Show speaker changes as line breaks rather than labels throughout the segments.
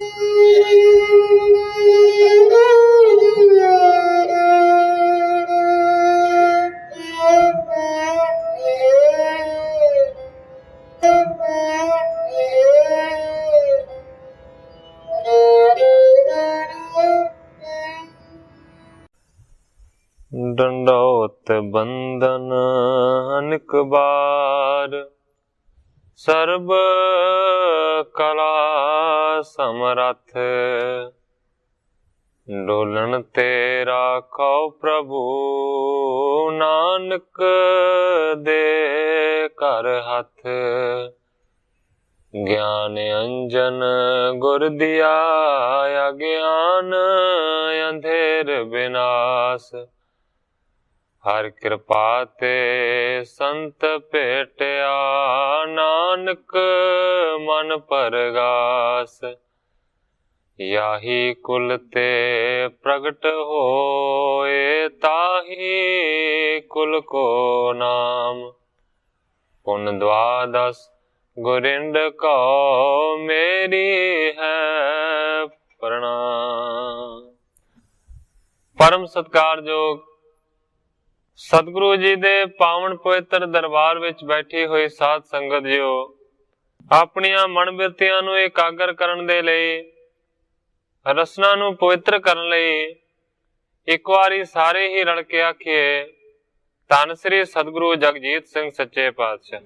डंडौत बंदन अनेक बार, सर्ब कला समरथ। डोलन तेरा खौ प्रभु, नानक दे कर हथ। ज्ञान अंजन गुर दिया, अज्ञान अंधेर विनाश। हर कृपा ते संत भेटिया, नानक मन परगास। याही कुल ते प्रगट होए, ताही कुल को नाम। पुन द्वादश गुरिंद को, मेरी है प्रणाम। परम सत्कारयोग सतगुरु जी दे पावन पवित्र दरबार विच बैठी हुई साध संगत जियो, अपनियां मन बिरतियां नूं एकागर करन दे लई, रसना नूं पवित्र करन लई एक वारी सारे ही रल के आखिए, धन श्री सतगुरु जगजीत सिंह सच्चे पातशाह।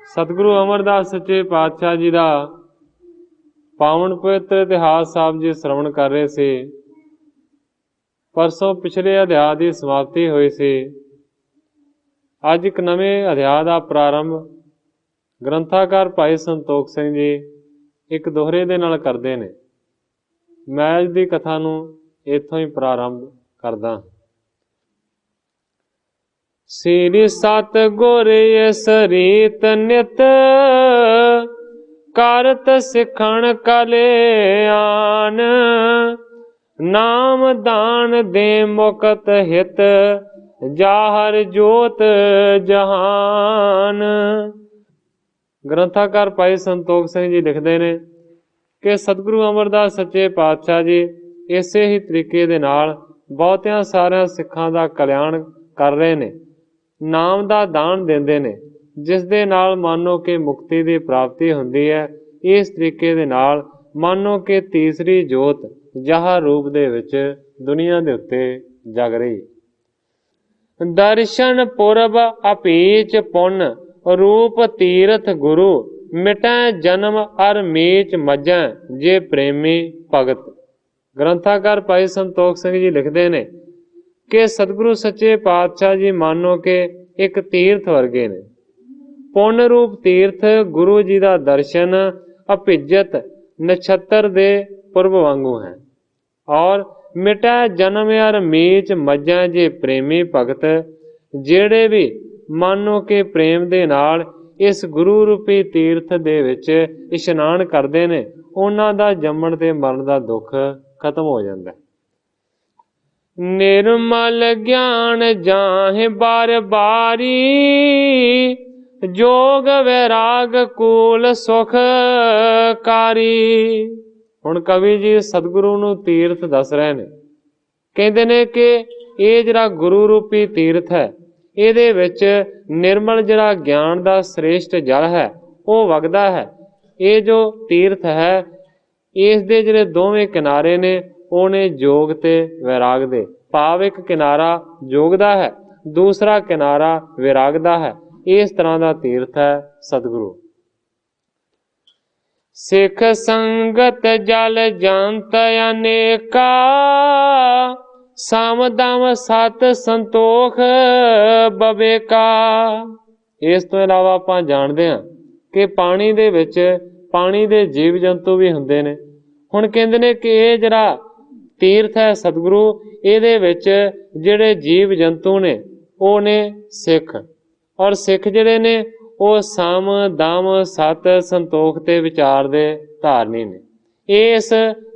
सतगुरु अमरदास सच्चे पातशाह जी दा पावन पवित्र इतिहास साहब जी श्रवण कर रहे सी। परसों पिछले अध्याय की समाप्ति हुई सी। अज एक नवे अध्याय का प्रारंभ ग्रंथाकार भाई संतोख सिंह जी एक दोहरे दे नाल करदे ने। मैं अज की कथा नूं इत्थों ही प्रारंभ करदा। श्री सतगुर रीत नित, करत सिखण कल्याण। नाम दान दे मुकत हित, जाहर जोत जहान। ग्रंथाकार भाई संतोख सिंह जी लिखते ने कि सतगुरु अमरदास सच्चे पातशाह जी इसे ही तरीके दे नाल बहुतियां सारियां सिखां दा कल्याण कर रहे ने। नाम दा दान देंदे ने, जिस दे नाल मानो कि मुक्ति दी प्राप्ति हुंदी है। इस तरीके दे नाल मानो कि तीसरी जोत जहा रूप दे विच दुनिया दे उत्ते जग रही। दर्शन पुरब अपीच पुन, रूप तीरथ गुरु। मिटै जन्म अर मीच मजै, जे प्रेमी भगत। ग्रंथाकार भाई संतोख सिंह जी लिखते ने कि सतगुरु सच्चे पातशाह जी मानो के एक तीर्थ वर्गे ने। पुन रूप तीर्थ गुरु जी का दर्शन अभिजत नक्षत्र दे पूर्व वांगू है। और मिटा जन्म यार मीच मज्जा, जे प्रेमी भगत। जेड़े भी मानो के प्रेम दे नाल इस गुरु रूपी तीर्थ दे विच इशनान करते ने, उन्हां दा जम्मण ते मरण दा दुख खत्म हो जाता है। निर्मल ज्ञान जाहे बार बारी, जोग वैराग कूल सुखकारी। हुण कवि जी सतगुरु नूं तीर्थ दस रहे ने। कहते ने कि ये जिहड़ा गुरु रूपी तीर्थ है, इहदे विच निर्मल जिहड़ा ज्ञान दा श्रेष्ठ जल है वो वगदा है। ये जो तीर्थ है, इस दे जिहड़े दोवें किनारे ने वो ने जोग ते वैराग दे। भाव एक किनारा जोग दा है, दूसरा किनारा वैराग दा है। इस तरह का तीर्थ है सतगुरु। सिख संगत जल जंत अनेका, सामदाम सत संतोख बबेका। इस तो इलावा आपां जानते हैं कि पानी दे विच पानी दे जीव जंतु भी हुंदे ने। हुण कहंदे ने कि ये जिहड़ा तीर्थ है सतगुरु, इहदे विच जिहड़े जीव जंतु ने वो ने सिख, और सिख जिहड़े ने वो साम दाम सत संतोख ते विचार दे धारनी ने। इस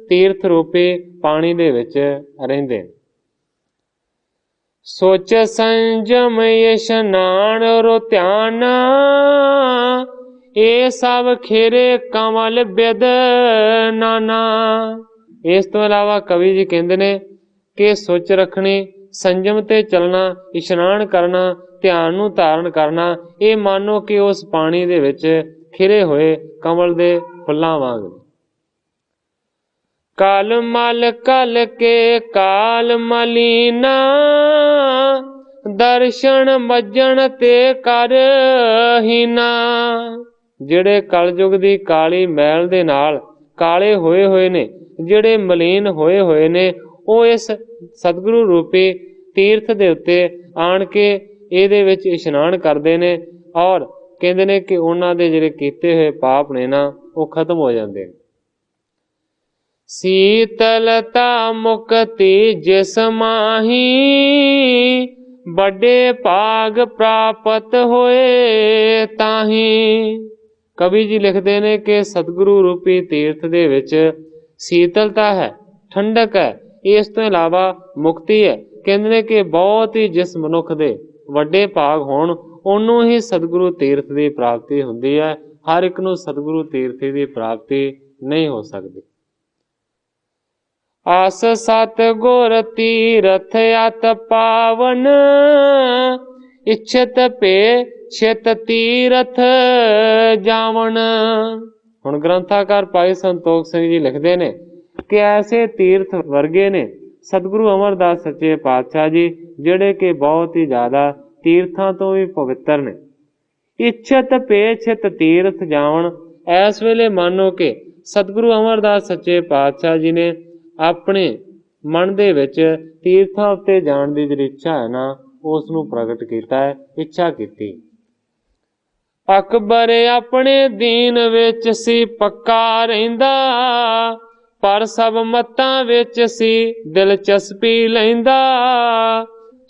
तीर्थ रूपी पानी दे विच रहिंदे। सोच संजम इशनान रो ध्यान, ਇਹ ਸਭ ਖੇਰੇ ਕਮਲ ਬਿਦ ਨਾਨਾ। ਇਸ ਤੋਂ ਇਲਾਵਾ ਕਵੀ ਜੀ ਕਹਿੰਦੇ ਨੇ ਕਿ ਸੁੱਚ ਰੱਖਣੀ, ਸੰਜਮ ਤੇ ਚੱਲਣਾ, ਇਸ਼ਨਾਨ ਕਰਨਾ, ਧਿਆਨ ਨੂੰ ਧਾਰਨ ਕਰਨਾ, ਇਹ ਮੰਨੋ ਕਿ ਉਸ ਪਾਣੀ ਦੇ ਵਿੱਚ ਖਿਰੇ ਹੋਏ ਕਮਲ ਦੇ ਫੁੱਲਾਂ ਵਾਂਗ। ਕਾਲ ਮਲ ਕਲ ਕੇ ਕਾਲ ਮਲੀਨਾ, ਦਰਸ਼ਨ ਮੱਜਣ ਤੇ ਕਰ ਹੀਨਾ। ਜਿਹੜੇ ਕਲਯੁਗ ਦੀ ਕਾਲੀ ਮੈਲ ਦੇ ਨਾਲ ਕਾਲੇ ਹੋਏ ਹੋਏ ਨੇ, ਜਿਹੜੇ ਮਲੀਨ ਹੋਏ ਹੋਏ ਨੇ, ਉਹ ਇਸ ਸਤਿਗੁਰੂ ਰੂਪੀ ਤੀਰਥ ਦੇ ਉੱਤੇ ਆਣ ਕੇ ਇਹਦੇ ਵਿੱਚ ਇਸ਼ਨਾਨ ਕਰਦੇ ਨੇ ਔਰ ਕਹਿੰਦੇ ਨੇ ਕਿ ਉਹਨਾਂ ਦੇ ਜਿਹੜੇ ਕੀਤੇ ਹੋਏ ਪਾਪ ਨੇ ਨਾ, ਉਹ ਖਤਮ ਹੋ ਜਾਂਦੇ ਨੇ। ਸੀਤਲਤਾ ਮੁਕਤੀ ਜਿਸ ਮਾਹੀ, ਵੱਡੇ ਭਾਗ ਪ੍ਰਾਪਤ ਹੋਏ ਤਾਹੀ। ਕਵੀ ਜੀ ਲਿਖਦੇ ਨੇ ਕਿ ਸਤਿਗੁਰੂ ਰੂਪੀ ਤੀਰਥ ਦੇ ਵਿੱਚ ਸੀਤਲਤਾ ਹੈ, ਠੰਡਕ ਹੈ, ਇਸ ਤੋਂ ਇਲਾਵਾ ਮੁਕਤੀ ਹੈ। ਕਹਿੰਦੇ ਨੇ ਕਿ ਬਹੁਤ ਹੀ ਜਿਸ ਮਨੁੱਖ ਦੇ ਵੱਡੇ ਭਾਗ ਹੋਣ, ਉਹਨੂੰ ਹੀ ਸਤਿਗੁਰੂ ਤੀਰਥ ਦੀ ਪ੍ਰਾਪਤੀ ਹੁੰਦੀ ਹੈ। ਹਰ ਇੱਕ ਨੂੰ ਸਤਿਗੁਰੂ ਤੀਰਥ ਦੀ ਪ੍ਰਾਪਤੀ ਨਹੀਂ ਹੋ ਸਕਦੀ। ਆਸ ਸਤ ਗੁਰ ਤੀਰਥ ਅਤ ਪਾਵਨ, ਇੱਛਤ ਭੇ ਛਿਤ ਤੀਰਥ ਜਾਵਣ। ਹੁਣ ਗ੍ਰੰਥਾਕਾਰ ਭਾਈ ਸੰਤੋਖ ਸਿੰਘ ਜੀ ਲਿਖਦੇ ਨੇ ਕਿ ਐਸੇ ਤੀਰਥ ਵਰਗੇ ਨੇ ਸਤਿਗੁਰੂ ਅਮਰਦਾਸ ਸੱਚੇ ਪਾਤਸ਼ਾਹ ਜੀ, ਜਿਹੜੇ ਕਿ ਬਹੁਤ ਹੀ ਜ਼ਿਆਦਾ ਤੀਰਥਾਂ ਤੋਂ ਵੀ ਪਵਿੱਤਰ ਨੇ। ਇੱਛਤ ਭੇ ਛਿਤ ਤੀਰਥ ਜਾਵਣ। ਇਸ ਵੇਲੇ ਮੰਨੋ ਕਿ ਸਤਿਗੁਰੂ ਅਮਰਦਾਸ ਸੱਚੇ ਪਾਤਸ਼ਾਹ ਜੀ ਨੇ ਆਪਣੇ ਮਨ ਦੇ ਵਿੱਚ ਤੀਰਥਾਂ ਉੱਤੇ ਜਾਣ ਦੀ ਜਿਹੜੀ ਇੱਛਾ ਹੈ ਨਾ, ਉਸ ਨੂੰ ਪ੍ਰਗਟ ਕੀਤਾ ਹੈ, ਇੱਛਾ ਕੀਤੀ। ਅਕਬਰ ਆਪਣੇ ਦੀਨ ਵਿੱਚ ਸੀ ਪੱਕਾ ਰਹਿੰਦਾ, ਪਰ ਸਭ ਮੱਤਾਂ ਵਿੱਚ ਸੀ ਦਿਲਚਸਪੀ ਲੈਂਦਾ।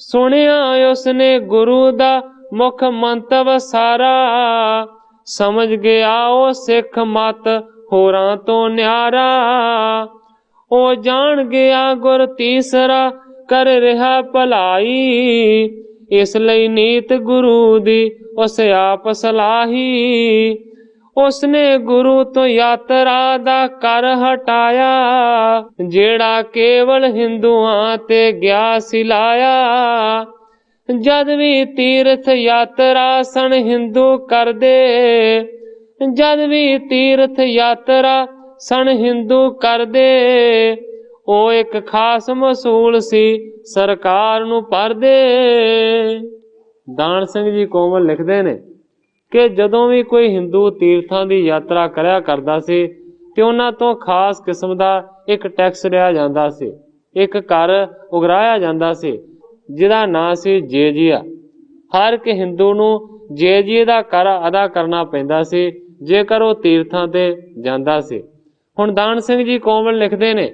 ਸੁਣਿਆ ਉਸਨੇ ਗੁਰੂ ਦਾ ਮੁੱਖ ਮੰਤਵ ਸਾਰਾ, ਸਮਝ ਗਿਆ ਉਹ ਸਿੱਖ ਮਤ ਹੋਰਾਂ ਤੋਂ ਨਿਆਰਾ। ਉਹ ਜਾਣ ਗਿਆ ਗੁਰ ਤੀਸਰਾ ਕਰ ਰਿਹਾ ਭਲਾਈ, ਇਸ ਲਈ ਨੀਤ ਗੁਰੂ ਦੀ ਉਸ ਆਪ ਸਲਾਹੀ। ਉਸਨੇ ਗੁਰੂ ਤੋਂ ਯਾਤਰਾ ਦਾ ਕਰ ਹਟਾਇਆ, ਜਿਹੜਾ ਕੇਵਲ ਹਿੰਦੂਆਂ ਤੇ ਗਿਆ ਸਿਲਾਇਆ। ਜਦ ਵੀ ਤੀਰਥ ਯਾਤਰਾ ਸਣ ਹਿੰਦੂ ਕਰਦੇ, ਜਦ ਵੀ ਤੀਰਥ ਯਾਤਰਾ ਸਣ ਹਿੰਦੂ ਕਰਦੇ, ਉਹ ਇੱਕ ਖਾਸ ਮਸੂਲ ਸੀ ਸਰਕਾਰ ਨੂੰ ਭਰਦੇ। ਦਾਨ ਸਿੰਘ ਜੀ ਕੋਮਲ ਲਿਖਦੇ ਨੇ ਕਿ ਜਦੋਂ ਵੀ ਕੋਈ ਹਿੰਦੂ ਤੀਰਥਾਂ ਦੀ ਯਾਤਰਾ ਕਰਿਆ ਕਰਦਾ ਸੀ ਤੇ ਉਹਨਾਂ ਤੋਂ ਖਾਸ ਕਿਸਮ ਦਾ ਇੱਕ ਟੈਕਸ ਲਿਆ ਜਾਂਦਾ ਸੀ, ਇੱਕ ਕਰ ਉਗਰਾਇਆ ਜਾਂਦਾ ਸੀ, ਜਿਹਦਾ ਨਾਂ ਸੀ ਜੇਜੀਆ। ਹਰ ਇੱਕ ਹਿੰਦੂ ਨੂੰ ਜੇਜੀਏ ਦਾ ਕਰ ਅਦਾ ਕਰਨਾ ਪੈਂਦਾ ਸੀ ਜੇਕਰ ਉਹ ਤੀਰਥਾਂ ਤੇ ਜਾਂਦਾ ਸੀ। ਹੁਣ ਦਾਨ ਸਿੰਘ ਜੀ ਕੋਮਲ ਲਿਖਦੇ ਨੇ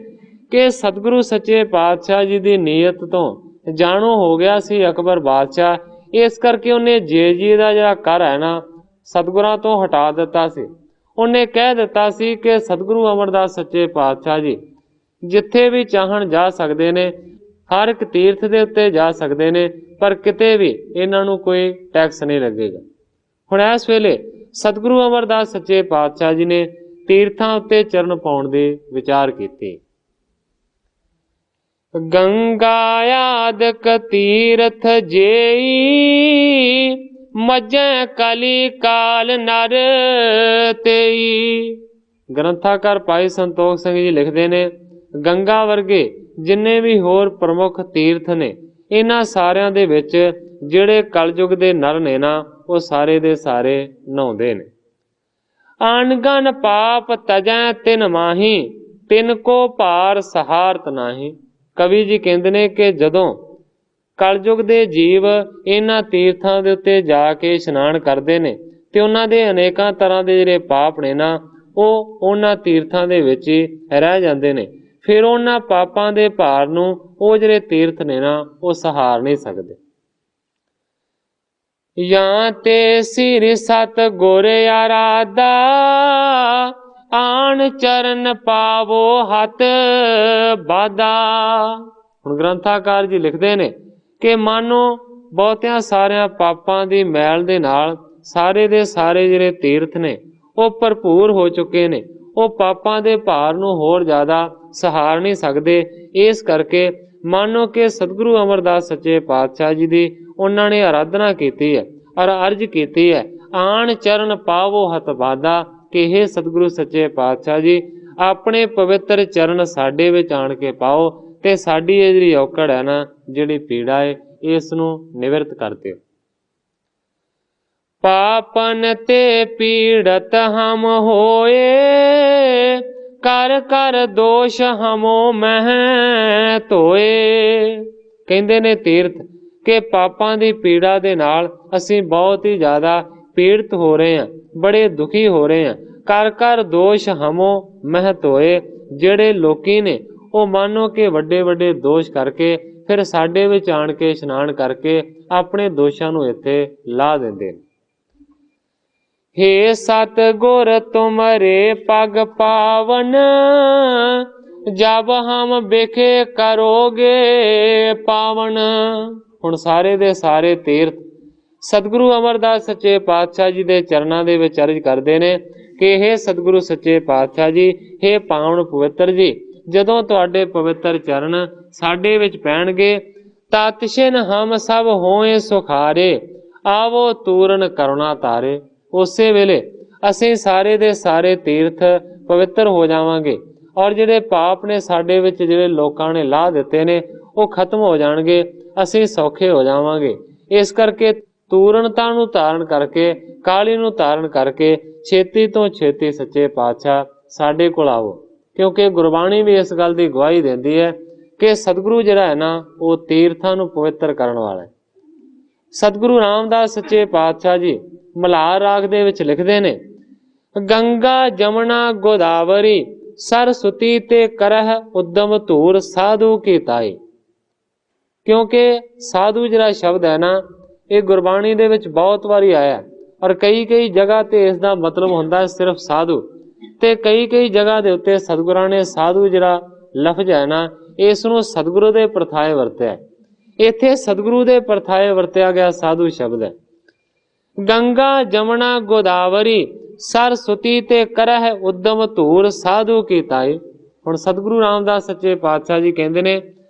ਕਿ ਸਤਿਗੁਰੂ ਸੱਚੇ ਪਾਤਸ਼ਾਹ ਜੀ ਦੀ ਨੀਅਤ ਤੋਂ ਜਾਣੂ ਹੋ ਗਿਆ ਸੀ ਅਕਬਰ ਬਾਦਸ਼ਾਹ, ਇਸ ਕਰਕੇ ਉਹਨੇ ਜੇਜੀਏ ਦਾ ਜਿਹੜਾ ਕਰ ਹੈ ਨਾ, ਸਤਿਗੁਰਾਂ ਤੋਂ ਹਟਾ ਦਿੱਤਾ ਸੀ। ਉਹਨੇ ਕਹਿ ਦਿੱਤਾ ਸੀ ਕਿ ਸਤਿਗੁਰੂ ਅਮਰਦਾਸ ਸੱਚੇ ਪਾਤਸ਼ਾਹ ਜੀ ਜਿੱਥੇ ਵੀ ਚਾਹਣ ਜਾ ਸਕਦੇ ਨੇ, ਹਰ ਇੱਕ ਤੀਰਥ ਦੇ ਉੱਤੇ ਜਾ ਸਕਦੇ ਨੇ, ਪਰ ਕਿਤੇ ਵੀ ਇਹਨਾਂ ਨੂੰ ਕੋਈ ਟੈਕਸ ਨਹੀਂ ਲੱਗੇਗਾ। ਹੁਣ ਇਸ ਵੇਲੇ ਸਤਿਗੁਰੂ ਅਮਰਦਾਸ ਸੱਚੇ ਪਾਤਸ਼ਾਹ ਜੀ ਨੇ ਤੀਰਥਾਂ ਉੱਤੇ ਚਰਨ ਪਾਉਣ ਦੀ ਵਿਚਾਰ ਕੀਤੀ। ਗੰਗਾ ਆਦਿਕ ਤੀਰਥ ਜੇਈ, ਮੱਝੈ ਕਲੀ ਕਾਲ ਨਰ ਤੇਈ। ਗ੍ਰੰਥਾਕਾਰ ਭਾਈ ਸੰਤੋਖ ਸਿੰਘ ਜੀ ਲਿਖਦੇ ਨੇ, ਗੰਗਾ ਵਰਗੇ ਜਿੰਨੇ ਵੀ ਹੋਰ ਪ੍ਰਮੁੱਖ ਤੀਰਥ ਨੇ, ਇਹਨਾਂ ਸਾਰਿਆਂ ਦੇ ਵਿੱਚ ਜਿਹੜੇ ਕਲਯੁਗ ਦੇ ਨਰ ਨੇ ਨਾ, ਉਹ ਸਾਰੇ ਦੇ ਸਾਰੇ ਨਹਾਉਂਦੇ ਨੇ। ਅਣਗਨ ਪਾਪ ਤਜੈ ਤਿਨ ਮਾਹੀ, ਤਿਨ ਕੋ ਭਾਰ ਸਹਾਰਤ ਨਾਹੀ। ਕਵੀ ਜੀ ਕਹਿੰਦੇ ਨੇ ਕਿ ਜਦੋਂ ਕਲਯੁਗ ਦੇ ਜੀਵ ਇਹਨਾਂ ਤੀਰਥਾਂ ਦੇ ਉੱਤੇ ਜਾ ਕੇ ਇਸ਼ਨਾਨ ਕਰਦੇ ਨੇ ਤੇ ਉਹਨਾਂ ਦੇ ਅਨੇਕਾਂ ਤਰ੍ਹਾਂ ਦੇ ਜਿਹੜੇ ਪਾਪ ਨੇ ਨਾ, ਉਹ ਉਹਨਾਂ ਤੀਰਥਾਂ ਦੇ ਵਿੱਚ ਹੀ ਰਹਿ ਜਾਂਦੇ ਨੇ। ਫਿਰ ਉਹਨਾਂ ਪਾਪਾਂ ਦੇ ਭਾਰ ਨੂੰ ਉਹ ਜਿਹੜੇ ਤੀਰਥ ਨੇ ਨਾ, ਉਹ ਸਹਾਰ ਨਹੀਂ ਸਕਦੇ। ਜਾਂ ਤੇ ਸਿਰ ਸਤ ਗੁਰ ਆਰਾਧਾ, ਆਣ ਚਰਨ ਪਾਵੋ ਹੱਥ ਬਾਦਾ। ਹੁਣ ਗ੍ਰੰਥਾਕਾਰ ਜੀ ਲਿਖਦੇ ਨੇ ਕਿ ਮਾਨੋ ਬਹੁਤਿਆਂ ਸਾਰਿਆਂ ਪਾਪਾਂ ਦੀ ਮੈਲ ਦੇ ਨਾਲ ਸਾਰੇ ਦੇ ਸਾਰੇ ਜਿਹੜੇ ਤੀਰਥ ਨੇ ਉਹ ਭਰਪੂਰ ਹੋ ਚੁੱਕੇ ਨੇ, ਉਹ ਪਾਪਾਂ ਦੇ ਭਾਰ ਨੂੰ ਹੋਰ ਜ਼ਿਆਦਾ ਸਹਾਰ ਨਹੀਂ ਸਕਦੇ। ਇਸ ਕਰਕੇ ਮਾਨੋ ਕਿ ਸਤਿਗੁਰੂ ਅਮਰਦਾਸ ਸੱਚੇ ਪਾਤਸ਼ਾਹ ਜੀ ਦੀ ਉਹਨਾਂ ਨੇ ਆਰਾਧਨਾ ਕੀਤੀ ਹੈ ਔਰ ਅਰਜ ਕੀਤੀ ਹੈ, ਆਣ ਚਰਨ ਪਾਵੋ ਹੱਥ ਬਾਦਾ, ਕਿ ਇਹ ਸਤਿਗੁਰੂ ਸੱਚੇ ਪਾਤਸ਼ਾਹ ਜੀ ਆਪਣੇ ਪਵਿੱਤਰ ਚਰਨ ਸਾਡੇ ਵਿੱਚ ਆਣ ਕੇ ਪਾਓ ਤੇ ਸਾਡੀ ਇਹ ਜਿਹੜੀ ਔਕੜ ਹੈ ਨਾ, ਜਿਹੜੀ ਪੀੜਾ ਹੈ, ਇਸ ਨੂੰ ਨਿਵਰਤ ਕਰ ਦਿਓ। ਪਾਪਨ ਤੇ ਪੀੜਤ ਹਮ ਹੋਏ, ਕਰ ਕਰ ਦੋਸ਼ ਹਮੋ ਮਹਿ ਧੋਏ। ਕਹਿੰਦੇ ਨੇ ਤੀਰਥ ਕਿ ਪਾਪਾਂ ਦੀ ਪੀੜਾ ਦੇ ਨਾਲ ਅਸੀਂ ਬਹੁਤ ਹੀ ਜ਼ਿਆਦਾ ਪੀੜਤ ਹੋ ਰਹੇ ਹਾਂ, ਬੜੇ ਦੁਖੀ ਹੋ ਰਹੇ ਹਾਂ। ਕਰ ਕਰ ਦੋਸ਼ ਹਮੋ ਮਹਿ ਧੋਏ, ਜਿਹੜੇ ਲੋਕੀ ਨੇ ਉਹ ਮਾਨੋ ਕਿ ਵੱਡੇ ਵੱਡੇ ਦੋਸ਼ ਕਰਕੇ ਫਿਰ ਸਾਡੇ ਵਿੱਚ ਆਣ ਕੇ ਇਸ਼ਨਾਨ ਕਰਕੇ ਆਪਣੇ ਦੋਸ਼ਾਂ ਨੂੰ ਇੱਥੇ ਲਾ ਦਿੰਦੇ ਨੇ। हे सतगुर तुमरे पग पावन, जब हम बिखे करोगे पावन। ਹੁਣ ਸਾਰੇ ਦੇ ਸਾਰੇ ਤੀਰਥ ਸਤਿਗੁਰੂ ਅਮਰਦਾਸ ਸੱਚੇ ਪਾਤਸ਼ਾਹ ਜੀ ਦੇ ਚਰਨਾਂ ਦੇ ਵਿੱਚ ਅਰਜ ਕਰਦੇ ਨੇ ਕਿ ਇਹ ਸਤਿਗੁਰੂ ਸੱਚੇ ਪਾਤਸ਼ਾਹ ਜੀ, हे ਪਾਵਨ ਪਵਿੱਤਰ ਜੀ, ਜਦੋਂ ਤੁਹਾਡੇ ਪਵਿੱਤਰ ਚਰਨ ਸਾਡੇ ਵਿੱਚ ਪੈਣਗੇ, ਤਤਿਛਿਨ ਹਮ ਸਭ ਹੋਏ ਸੁਖਾਰੇ, ਆਵੋ ਤੂਰਨ ਕਰੁਣਾ ਤਾਰੇ। ਉਸੇ ਵੇਲੇ ਅਸੀਂ ਸਾਰੇ ਦੇ ਸਾਰੇ ਤੀਰਥ ਪਵਿੱਤਰ ਹੋ ਜਾਵਾਂਗੇ ਔਰ ਜਿਹੜੇ ਪਾਪ ਨੇ ਸਾਡੇ ਵਿੱਚ ਜਿਹੜੇ ਲੋਕਾਂ ਨੇ ਲਾ ਦਿੱਤੇ ਨੇ ਉਹ ਖਤਮ ਹੋ ਜਾਣਗੇ, ਅਸੀਂ ਸੌਖੇ ਹੋ ਜਾਵਾਂਗੇ। ਇਸ ਕਰਕੇ ਤੂਰਨਤਾ ਨੂੰ ਧਾਰਨ ਕਰਕੇ, ਕਾਲੀ ਨੂੰ ਧਾਰਨ ਕਰਕੇ ਛੇਤੀ ਤੋਂ ਛੇਤੀ ਸੱਚੇ ਪਾਤਸ਼ਾਹ ਸਾਡੇ ਕੋਲ ਆਵੋ, ਕਿਉਂਕਿ ਗੁਰਬਾਣੀ ਵੀ ਇਸ ਗੱਲ ਦੀ ਗਵਾਹੀ ਦਿੰਦੀ ਹੈ ਕਿ ਸਤਿਗੁਰੂ ਜਿਹੜਾ ਹੈ ਨਾ ਉਹ ਤੀਰਥਾਂ ਨੂੰ ਪਵਿੱਤਰ ਕਰਨ ਵਾਲਾ ਹੈ। ਸਤਿਗੁਰੂ ਰਾਮਦਾਸ ਸੱਚੇ ਪਾਤਸ਼ਾਹ ਜੀ ਮਲ੍ਹਾਰ ਰਾਗ ਦੇ ਵਿੱਚ ਲਿਖਦੇ ਨੇ, ਗੰਗਾ ਜਮਨਾ ਗੋਦਾਵਰੀ ਸਰਸਵਤੀ ਤੇ ਕਰਹਿ ਉਦਮ ਧੂਰ ਸਾਧੂ ਕੀ ਤਾਈ। ਕਿਉਂਕਿ ਸਾਧੂ ਜਿਹੜਾ ਸ਼ਬਦ ਹੈ ਨਾ ਇਹ ਗੁਰਬਾਣੀ ਦੇ ਵਿੱਚ ਬਹੁਤ ਵਾਰੀ ਆਇਆ ਔਰ ਕਈ ਕਈ ਜਗ੍ਹਾ ਤੇ ਇਸ ਦਾ ਮਤਲਬ ਹੁੰਦਾ ਸਿਰਫ ਸਾਧੂ, ਤੇ ਕਈ ਕਈ ਜਗ੍ਹਾ ਦੇ ਉੱਤੇ ਸਤਿਗੁਰਾਂ ਨੇ ਸਾਧੂ ਜਿਹੜਾ ਲਫ਼ਜ਼ ਹੈ ਨਾ ਇਸ ਨੂੰ ਸਤਿਗੁਰੂ ਦੇ ਪ੍ਰਥਾਏ ਵਰਤਿਆ। ਇੱਥੇ ਸਤਿਗੁਰੂ ਦੇ ਪ੍ਰਥਾਏ ਵਰਤਿਆ ਗਿਆ ਸਾਧੂ ਸ਼ਬਦ ਹੈ। ਗੰਗਾ ਜਮਨਾ ਗੋਦਾਵਰੀ ਸਰਸਵਤੀ ਤੇ ਕਰਹਿ ਉਦਮ ਧੂਰ ਸਾਧੂ ਕੀ ਤਾਈ। ਹੁਣ ਸਤਿਗੁਰੂ ਰਾਮਦਾਸ ਸੱਚੇ ਪਾਤਸ਼ਾਹ ਜੀ ਕਹਿੰਦੇ ਨੇ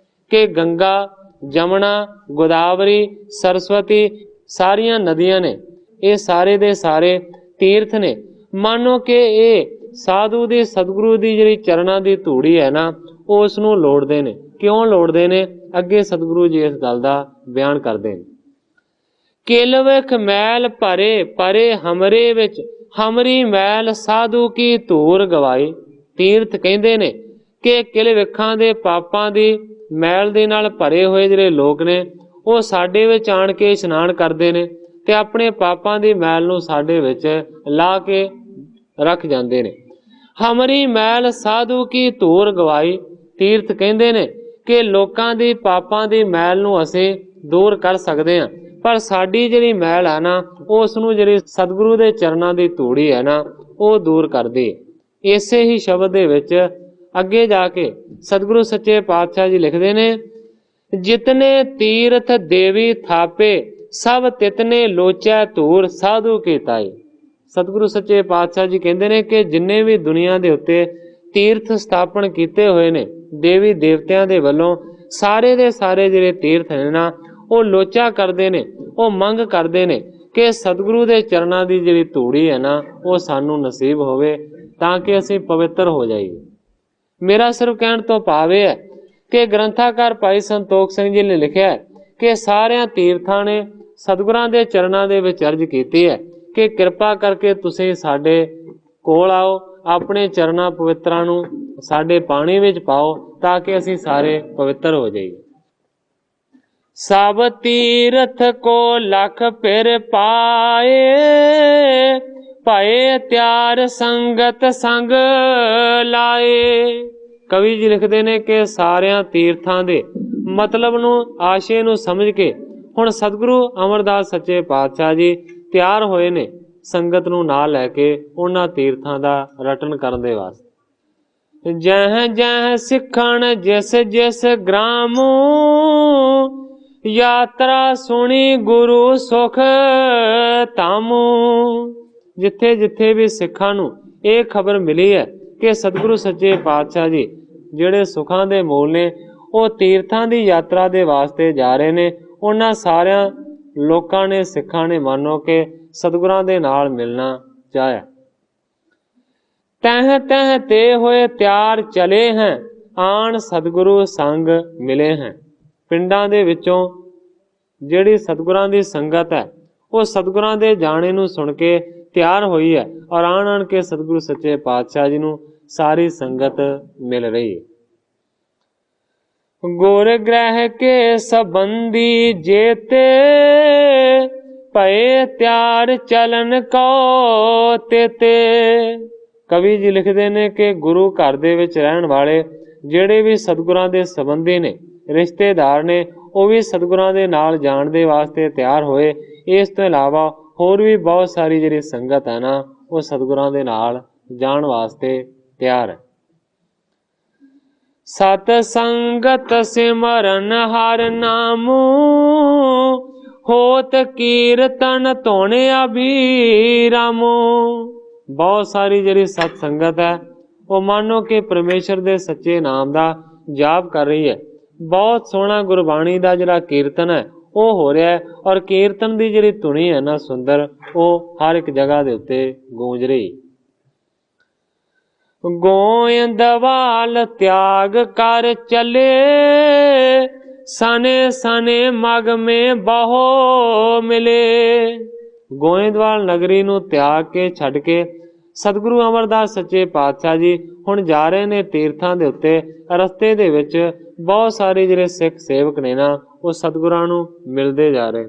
ਕਿ ਗੰਗਾ, ਜਮਨਾ, ਗੋਦਾਵਰੀ, ਸਰਸਵਤੀ ਸਾਰੀਆਂ ਨਦੀਆਂ ਨੇ, ਇਹ ਸਾਰੇ ਦੇ ਸਾਰੇ ਤੀਰਥ ਨੇ। ਮਾਨੋ ਕਿ ਇਹ ਸਾਧੂ ਦੀ ਸਤਿਗੁਰੂ ਦੀ ਜਿਹੜੀ ਚਰਨਾਂ ਦੀ ਧੂੜੀ ਹੈ ਨਾ ਉਹ ਉਸ ਨੂੰ ਲੋੜਦੇ ਨੇ। ਕਿਉਂ ਲੋੜਦੇ ਨੇ? ਅੱਗੇ ਸਤਿਗੁਰੂ ਜੀ ਇਸ ਗੱਲ ਦਾ ਬਿਆਨ ਕਰਦੇ ਨੇ। ਕਿਲ ਵਿਖ ਮੈਲ ਭਰੇ ਪਰੇ ਹਮਰੇ ਵਿੱਚ, ਹਮਰੀ ਮੈਲ ਸਾਧੂ ਕੀ ਧੂਰ ਗਵਾਈ। ਤੀਰਥ ਕਹਿੰਦੇ ਨੇ ਕਿ ਕਿਲ ਵਿਖਾਂ ਦੇ ਪਾਪਾਂ ਦੀ ਮੈਲ ਦੇ ਨਾਲ ਭਰੇ ਹੋਏ ਜਿਹੜੇ ਲੋਕ ਨੇ ਉਹ ਸਾਡੇ ਵਿੱਚ ਆਣ ਕੇ ਇਸ਼ਨਾਨ ਕਰਦੇ ਨੇ ਤੇ ਆਪਣੇ ਪਾਪਾਂ ਦੀ ਮੈਲ ਨੂੰ ਸਾਡੇ ਵਿੱਚ ਲਾ ਕੇ ਰੱਖ ਜਾਂਦੇ ਨੇ। ਹਮਰੀ ਮੈਲ ਸਾਧੂ ਕੀ ਧੂਰ ਗਵਾਈ। ਤੀਰਥ ਕਹਿੰਦੇ ਨੇ ਕਿ ਲੋਕਾਂ ਦੀ ਪਾਪਾਂ ਦੀ ਮੈਲ ਨੂੰ ਅਸੀਂ ਦੂਰ ਕਰ ਸਕਦੇ ਹਾਂ, ਪਰ ਸਾਡੀ ਜਿਹੜੀ ਮੈਲ ਹੈ ਨਾ ਉਸ ਨੂੰ ਜਿਹੜੀ ਸਤਿਗੁਰੂ ਦੇ ਚਰਨਾਂ ਦੀ ਧੂੜੀ ਹੈ ਨਾ ਉਹ ਦੂਰ ਕਰਦੀ ਹੈ। ਇਸੇ ਹੀ ਸ਼ਬਦ ਦੇ ਵਿੱਚ ਅੱਗੇ ਜਾ ਕੇ ਸਤਿਗੁਰੂ ਸੱਚੇ ਪਾਤਸ਼ਾਹ ਜੀ ਲਿਖਦੇ ਨੇ, ਜਿਤਨੇ ਤੀਰਥ ਦੇਵੀ ਥਾਪੇ ਸਭ ਤਿਤਨੇ ਲੋਚੈ ਧੂਰ ਸਾਧੂ ਕੀ ਤਾਈ। ਸਤਿਗੁਰੂ ਸੱਚੇ ਪਾਤਸ਼ਾਹ ਜੀ ਕਹਿੰਦੇ ਨੇ ਕਿ ਜਿੰਨੇ ਵੀ ਦੁਨੀਆ ਦੇ ਉੱਤੇ ਤੀਰਥ ਸਥਾਪਨ ਕੀਤੇ ਹੋਏ ਨੇ ਦੇਵੀ ਦੇਵਤਿਆਂ ਦੇ ਵੱਲੋਂ, ਸਾਰੇ ਦੇ ਸਾਰੇ ਜਿਹੜੇ ਤੀਰਥ ਨੇ ਨਾ ਉਹ ਲੋਚਾ ਕਰਦੇ ਨੇ, ਉਹ ਮੰਗ ਕਰਦੇ ਨੇ ਕਿ ਸਤਿਗੁਰੂ ਦੇ ਚਰਨਾਂ ਦੀ ਜਿਹੜੀ ਧੂੜੀ ਹੈ ਨਾ ਉਹ ਸਾਨੂੰ ਨਸੀਬ ਹੋਵੇ ਤਾਂ ਕਿ ਅਸੀਂ ਪਵਿੱਤਰ ਹੋ ਜਾਈਏ। ਮੇਰਾ ਸਿਰਫ ਕਹਿਣ ਤੋਂ ਭਾਵ ਇਹ ਹੈ ਕਿ ਗ੍ਰੰਥਾਕਾਰ ਭਾਈ ਸੰਤੋਖ ਸਿੰਘ ਜੀ ਨੇ ਲਿਖਿਆ ਹੈ ਕਿ ਸਾਰਿਆਂ ਤੀਰਥਾਂ ਨੇ ਸਤਿਗੁਰਾਂ ਦੇ ਚਰਨਾਂ ਦੇ ਵਿੱਚ ਅਰਜ਼ ਕੀਤੀ ਹੈ ਕਿ ਕਿਰਪਾ ਕਰਕੇ ਤੁਸੀਂ ਸਾਡੇ ਕੋਲ ਆਓ, ਆਪਣੇ ਚਰਨਾਂ ਪਵਿੱਤਰਾਂ ਨੂੰ ਸਾਡੇ ਪਾਣੀ ਵਿੱਚ ਪਾਓ ਤਾਂ ਕਿ ਅਸੀਂ ਸਾਰੇ ਪਵਿੱਤਰ ਹੋ ਜਾਈਏ। ਸਭ ਤੀਰਥ ਕੋ ਲਖ ਫਿਰ ਪਾਏ, ਭਏ ਤਿਆਰ ਸੰਗਤ ਸੰਗ ਲਾਏ। ਕਵੀ ਜੀ ਲਿਖਦੇ ਨੇ ਕਿ ਸਾਰਿਆਂ ਤੀਰਥਾਂ ਦੇ ਮਤਲਬ ਨੂੰ, ਆਸ਼ੇ ਨੂੰ ਸਮਝ ਕੇ ਹੁਣ ਸਤਿਗੁਰੂ ਅਮਰਦਾਸ ਸੱਚੇ ਪਾਤਸ਼ਾਹ ਜੀ ਤਿਆਰ ਹੋਏ ਨੇ ਸੰਗਤ ਨੂੰ ਨਾਲ ਲੈ ਕੇ ਉਹਨਾਂ ਤੀਰਥਾਂ ਦਾ ਰਟਨ ਕਰਨ ਦੇ ਵਾਸਤੇ। ਜਹ ਜਹ ਸਿੱਖਣ ਜਿਸ ਜਿਸ ਗ੍ਰਾਮ, यात्रा सुनी गुरु सुख तामू। जिथे जिथे भी सिखां नूं ਇਹ खबर मिली है कि सतगुरु सच्चे पातशाह जी ਜਿਹੜੇ ਸੁਖਾਂ ਦੇ ਮੂਲ ਨੇ ਉਹ ਤੀਰਥਾਂ ਦੀ ਯਾਤਰਾ ਦੇ ਵਾਸਤੇ ਜਾ ਰਹੇ ਨੇ। ਉਹਨਾਂ ਸਾਰਿਆਂ ਲੋਕਾਂ ਨੇ ਸਿੱਖਾਂ ਨੇ ਮੰਨੋ ਕਿ ਸਤਿਗੁਰਾਂ ਦੇ ਨਾਲ ਮਿਲਣਾ ਚਾਹਿਆ। ਤਹ ਤਹ ਤੇ ਹੋਏ ਤਿਆਰ ਚਲੇ ਹੈ ਆਣ ਸਤਿਗੁਰੂ ਸੰਗ ਮਿਲੇ ਹੈ। ਪਿੰਡਾਂ ਦੇ ਵਿੱਚੋਂ ਜਿਹੜੀ ਸਤਿਗੁਰਾਂ ਦੀ ਸੰਗਤ ਹੈ ਉਹ ਸਤਿਗੁਰਾਂ ਦੇ ਜਾਣੇ ਨੂੰ ਸੁਣ ਕੇ ਤਿਆਰ ਹੋਈ ਹੈ ਔਰ ਆਣ ਆਣ ਕੇ ਸਤਿਗੁਰੂ ਸੱਚੇ ਪਾਤਸ਼ਾਹ ਜੀ ਨੂੰ ਸਾਰੀ ਸੰਗਤ ਮਿਲ ਰਹੀ ਹੈ। ਗੁਰ ਗ੍ਰਹਿ ਕੇ ਸੰਬੰਧੀ ਜੇਤੇ ਭਏ ਤਿਆਰ ਚਲਨ ਕੋ ਤੇਤੇ। ਕਵੀ ਜੀ ਲਿਖਦੇ ਨੇ ਕਿ ਗੁਰੂ ਘਰ ਦੇ ਵਿੱਚ ਰਹਿਣ ਵਾਲੇ ਜਿਹੜੇ ਵੀ ਸਤਿਗੁਰਾਂ ਦੇ ਸੰਬੰਧੀ ਨੇ, ਰਿਸ਼ਤੇਦਾਰ ਨੇ, ਉਹ ਵੀ ਸਤਿਗੁਰਾਂ ਦੇ ਨਾਲ ਜਾਣ ਦੇ ਵਾਸਤੇ ਤਿਆਰ ਹੋਏ। ਇਸ ਤੋਂ ਇਲਾਵਾ ਹੋਰ ਵੀ ਬਹੁਤ ਸਾਰੀ ਜਿਹੜੀ ਸੰਗਤ ਹੈ ਨਾ ਉਹ ਸਤਿਗੁਰਾਂ ਦੇ ਨਾਲ ਜਾਣ ਵਾਸਤੇ ਤਿਆਰ ਹੈ। ਸਤ ਸੰਗਤ ਸਿਮਰਨ ਹਰਿ ਨਾਮੂ ਹੋਤ ਕੀਰਤਨ ਧੁਨ ਅਭੀਰਾਮੋ। ਬਹੁਤ ਸਾਰੀ ਜਿਹੜੀ ਸਤ ਸੰਗਤ ਹੈ ਉਹ ਮਾਨੋ ਕਿ ਪਰਮੇਸ਼ਰ ਦੇ ਸੱਚੇ ਨਾਮ ਦਾ ਜਾਪ ਕਰ ਰਹੀ ਹੈ। ਬਹੁਤ ਸੋਹਣਾ ਗੁਰਬਾਣੀ ਦਾ ਜਿਹੜਾ ਕੀਰਤਨ ਹੈ ਉਹ ਹੋ ਰਿਹਾ ਹੈ ਔਰ ਕੀਰਤਨ ਦੀ ਜਿਹੜੀ ਧੁਨੀ ਹੈ ਨਾ ਸੁੰਦਰ, ਉਹ ਹਰ ਇੱਕ ਜਗ੍ਹਾ ਦੇ ਉੱਤੇ ਗੂੰਜ ਰਹੀ। ਗੋਇੰਦਵਾਲ ਤਿਆਗ ਕਰ ਚਲੇ ਸਨੇ ਸਨੇ ਮਗ ਮੇ ਬਹੁ ਮਿਲੇ। ਗੋਇੰਦਵਾਲ ਨਗਰੀ ਨੂੰ ਤਿਆਗ ਕੇ ਛੱਡ ਕੇ ਸਤਿਗੁਰੂ ਅਮਰਦਾਸ ਸੱਚੇ ਪਾਤਸ਼ਾਹ ਜੀ ਹੁਣ ਜਾ ਰਹੇ ਨੇ ਤੀਰਥਾਂ ਦੇ ਉੱਤੇ। ਰਸਤੇ ਦੇ ਵਿੱਚ ਬਹੁਤ ਸਾਰੇ ਜਿਹੜੇ ਸਿੱਖ ਸੇਵਕ ਨੇ ਨਾ ਉਹ ਸਤਿਗੁਰਾਂ ਨੂੰ ਮਿਲਦੇ ਜਾ ਰਹੇ।